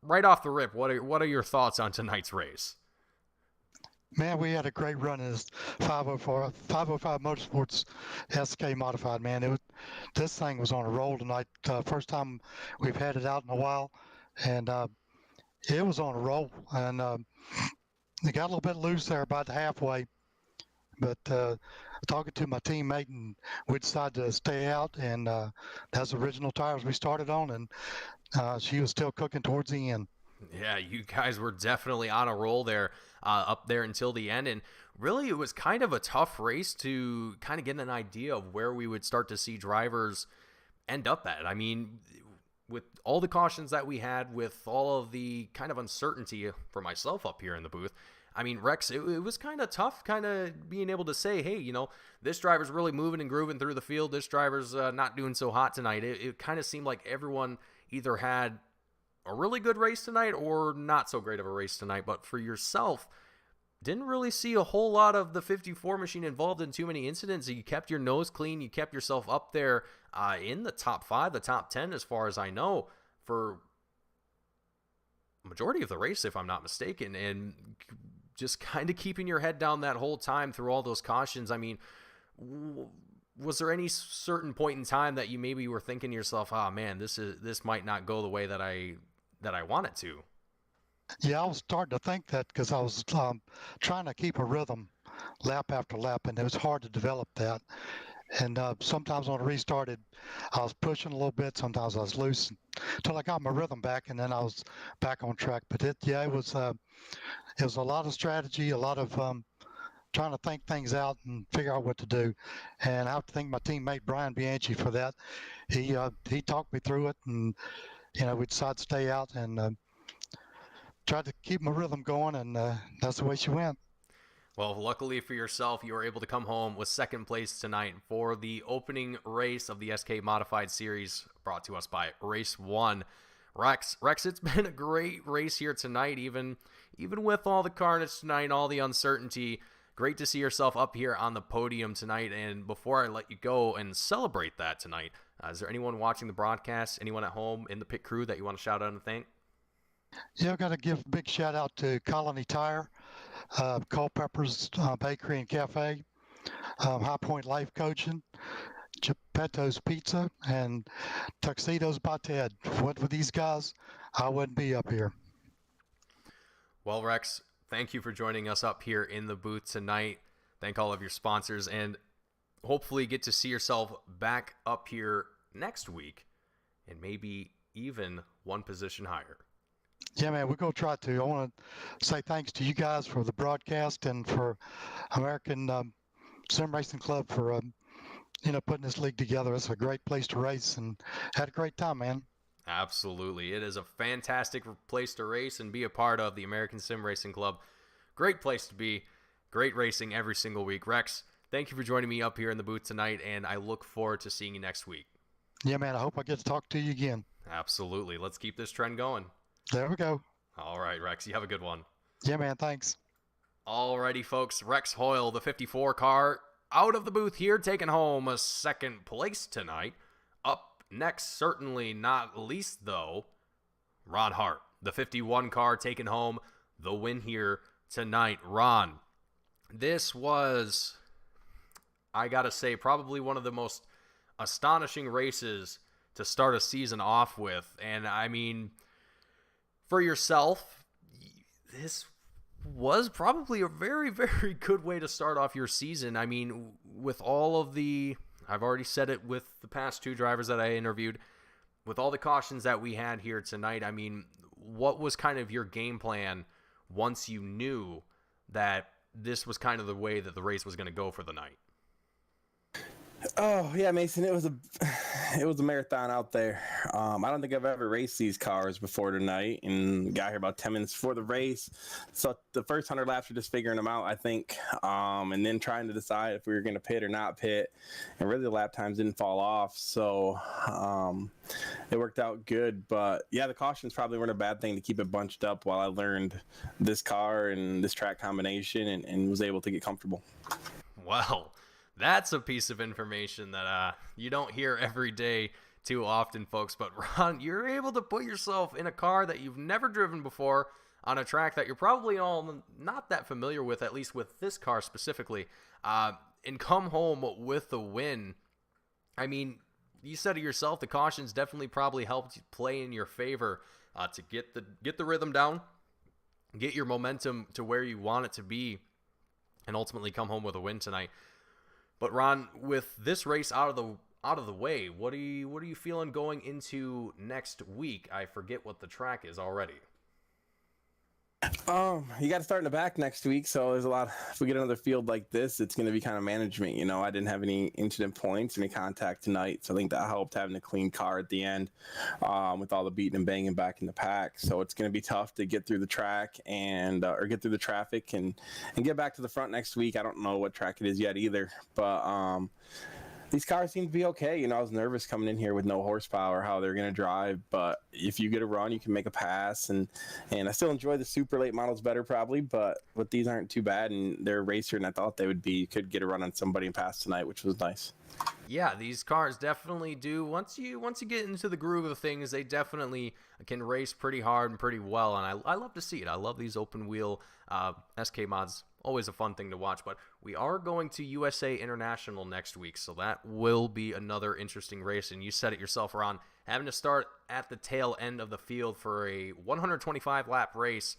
S1: right off the rip, what are your thoughts on tonight's race?
S3: Man, we had a great run in this 505 Motorsports SK Modified, man. This thing was on a roll tonight. First time we've had it out in a while, and it was on a roll. And it got a little bit loose there about halfway, but talking to my teammate, and we decided to stay out, and that's the original tires we started on, and she was still cooking towards the end.
S1: Yeah, you guys were definitely on a roll there, up there until the end, and really it was kind of a tough race to kind of get an idea of where we would start to see drivers end up at. I mean, with all the cautions that we had, with all of the kind of uncertainty for myself up here in the booth, I mean, Rex, it was kind of tough kind of being able to say, hey, this driver's really moving and grooving through the field. This driver's not doing so hot tonight. It kind of seemed like everyone either had a really good race tonight or not so great of a race tonight. But for yourself, didn't really see a whole lot of the 54 machine involved in too many incidents. You kept your nose clean. You kept yourself up there in the top 5, the top 10, as far as I know, for a majority of the race, if I'm not mistaken, and just kind of keeping your head down that whole time through all those cautions. I mean, was there any certain point in time that you maybe were thinking to yourself, oh man, this might not go the way that I want it to?
S3: Yeah, I was starting to think that because I was trying to keep a rhythm lap after lap, and it was hard to develop that. And sometimes when I restarted, I was pushing a little bit. Sometimes I was loose until I got my rhythm back, and then I was back on track. But it was a lot of strategy, a lot of trying to think things out and figure out what to do. And I have to thank my teammate Brian Bianchi for that. He talked me through it, and we decided to stay out and tried to keep my rhythm going, and that's the way she went.
S1: Well, luckily for yourself, you were able to come home with second place tonight for the opening race of the SK Modified Series, brought to us by Race1. Rex, it's been a great race here tonight, even with all the carnage tonight, all the uncertainty. Great to see yourself up here on the podium tonight. And before I let you go and celebrate that tonight, is there anyone watching the broadcast, anyone at home in the pit crew that you want to shout out and thank?
S3: Yeah, I've got to give a big shout out to Colony Tire, Culpepper's Bakery and Cafe, High Point Life Coaching, Geppetto's Pizza, and Tuxedos by Ted. What with these guys, I wouldn't be up here.
S1: Well, Rex, thank you for joining us up here in the booth tonight. Thank all of your sponsors, and hopefully get to see yourself back up here next week and maybe even one position higher.
S3: Yeah, man, we're going to try to. I want to say thanks to you guys for the broadcast and for American Sim Racing Club for, putting this league together. It's a great place to race and had a great time, man.
S1: Absolutely. It is a fantastic place to race and be a part of the American Sim Racing Club. Great place to be. Great racing every single week. Rex, thank you for joining me up here in the booth tonight, and I look forward to seeing you next week.
S3: Yeah, man, I hope I get to talk to you again.
S1: Absolutely. Let's keep this trend going.
S3: There we go.
S1: All right, Rex, you have a good one.
S3: Yeah, man, thanks.
S1: Alrighty, folks. Rex Hoyle, the 54 car, out of the booth here, taking home a second place tonight. Up next, certainly not least, though, Ron Hart, the 51 car, taking home the win here tonight. Ron, this was, I gotta say, probably one of the most astonishing races to start a season off with. And, I mean, for yourself, this was probably a very, very good way to start off your season. I mean, with all of the, I've already said it with the past two drivers that I interviewed, with all the cautions that we had here tonight, I mean, what was kind of your game plan once you knew that this was kind of the way that the race was going to go for the night?
S4: Oh yeah, Mason, it was a marathon out there. I don't think I've ever raced these cars before tonight, and got here about 10 minutes before the race. So the first 100 laps were just figuring them out, I think, and then trying to decide if we were going to pit or not pit. And really, the lap times didn't fall off, so it worked out good. But yeah, the cautions probably weren't a bad thing to keep it bunched up while I learned this car and this track combination, and was able to get comfortable.
S1: Well, that's a piece of information that you don't hear every day too often, folks. But Ron, you're able to put yourself in a car that you've never driven before on a track that you're probably all not that familiar with, at least with this car specifically, and come home with the win. I mean, you said it yourself, the cautions definitely probably helped play in your favor to get the rhythm down, get your momentum to where you want it to be, and ultimately come home with a win tonight. But Ron, with this race out of the way, what are you feeling going into next week? I forget what the track is already.
S4: You got to start in the back next week, so there's a lot. If we get another field like this, it's going to be kind of management. I didn't have any incident points, any contact tonight, so I think that helped having a clean car at the end, with all the beating and banging back in the pack. So it's going to be tough to get through the track and or get through the traffic and get back to the front next week. I don't know what track it is yet either, but these cars seem to be okay. I was nervous coming in here with no horsepower, how they're going to drive. But if you get a run, you can make a pass. And I still enjoy the super late models better probably, but these aren't too bad. And they're a racer, and I thought they would be. You could get a run on somebody and pass tonight, which was nice.
S1: Yeah, these cars definitely do. Once you get into the groove of things, they definitely can race pretty hard and pretty well. And I love to see it. I love these open wheel SK mods. Always a fun thing to watch. But we are going to USA International next week, so that will be another interesting race. And you said it yourself, Ron, having to start at the tail end of the field for a 125 lap race.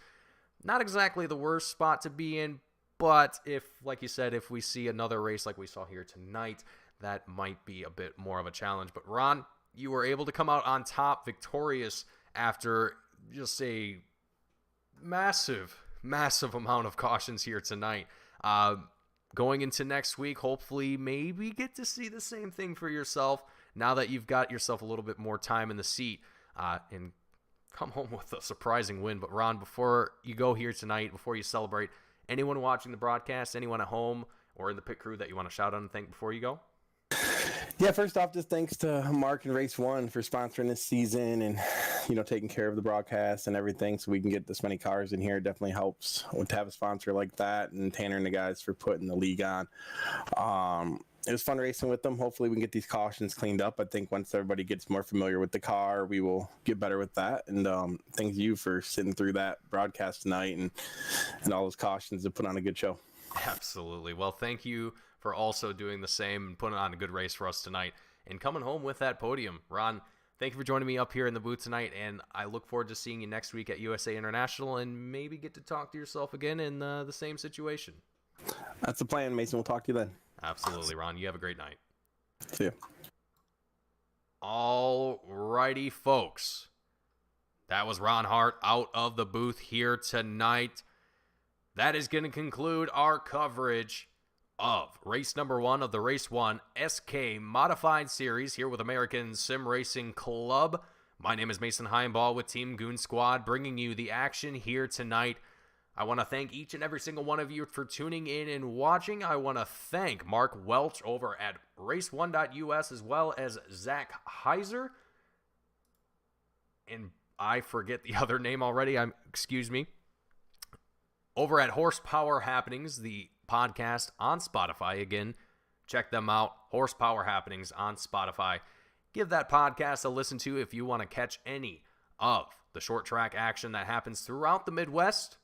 S1: Not exactly the worst spot to be in, but if, like you said, if we see another race like we saw here tonight, that might be a bit more of a challenge. But Ron, you were able to come out on top victorious after just a massive amount of cautions here tonight. Going into next week, hopefully maybe get to see the same thing for yourself now that you've got yourself a little bit more time in the seat. and come home with a surprising win. But Ron, before you go here tonight, before you celebrate, anyone watching the broadcast, anyone at home or in the pit crew that you want to shout out and thank before you go?
S4: Yeah, first off, just thanks to Mark and Race1 for sponsoring this season and, taking care of the broadcast and everything so we can get this many cars in here. It definitely helps to have a sponsor like that, and Tanner and the guys for putting the league on. It was fun racing with them. Hopefully we can get these cautions cleaned up. I think once everybody gets more familiar with the car, we will get better with that. And thank you for sitting through that broadcast tonight and all those cautions to put on a good show.
S1: Absolutely. Well, thank you for also doing the same and putting on a good race for us tonight and coming home with that podium. Ron, thank you for joining me up here in the booth tonight, and I look forward to seeing you next week at USA International and maybe get to talk to yourself again in the same situation.
S4: That's the plan, Mason. We'll talk to you then.
S1: Absolutely, Ron. You have a great night.
S4: See you.
S1: All righty, folks. That was Ron Hart out of the booth here tonight. That is going to conclude our coverage of race number 1 of the Race 1 SK Modified Series here with American Sim Racing Club. My name is Mason Heimball with Team Goon Squad, bringing you the action here tonight. I want to thank each and every single one of you for tuning in and watching. I want to thank Mark Welch over at race1.us as well as Zach Heiser. And I forget the other name already. Excuse me. Over at Horsepower Happenings, the podcast on Spotify. Again, check them out. Horsepower Happenings on Spotify. Give that podcast a listen to if you want to catch any of the short track action that happens throughout the Midwest.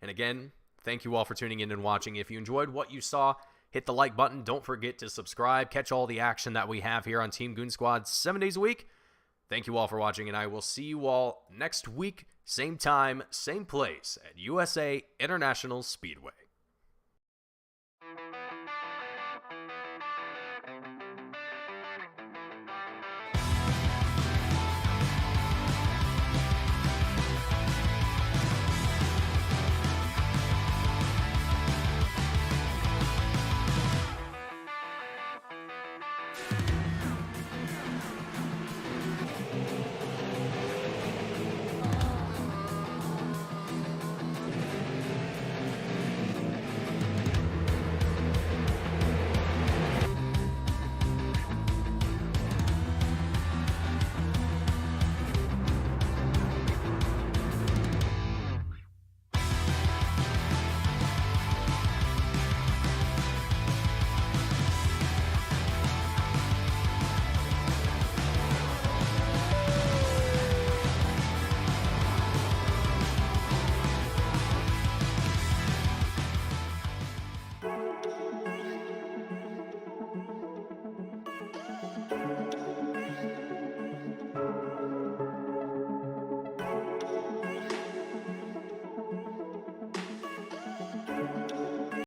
S1: And again, thank you all for tuning in and watching. If you enjoyed what you saw, hit the like button. Don't forget to subscribe. Catch all the action that we have here on Team Goon Squad 7 days a week. Thank you all for watching, and I will see you all next week, same time, same place at USA International Speedway.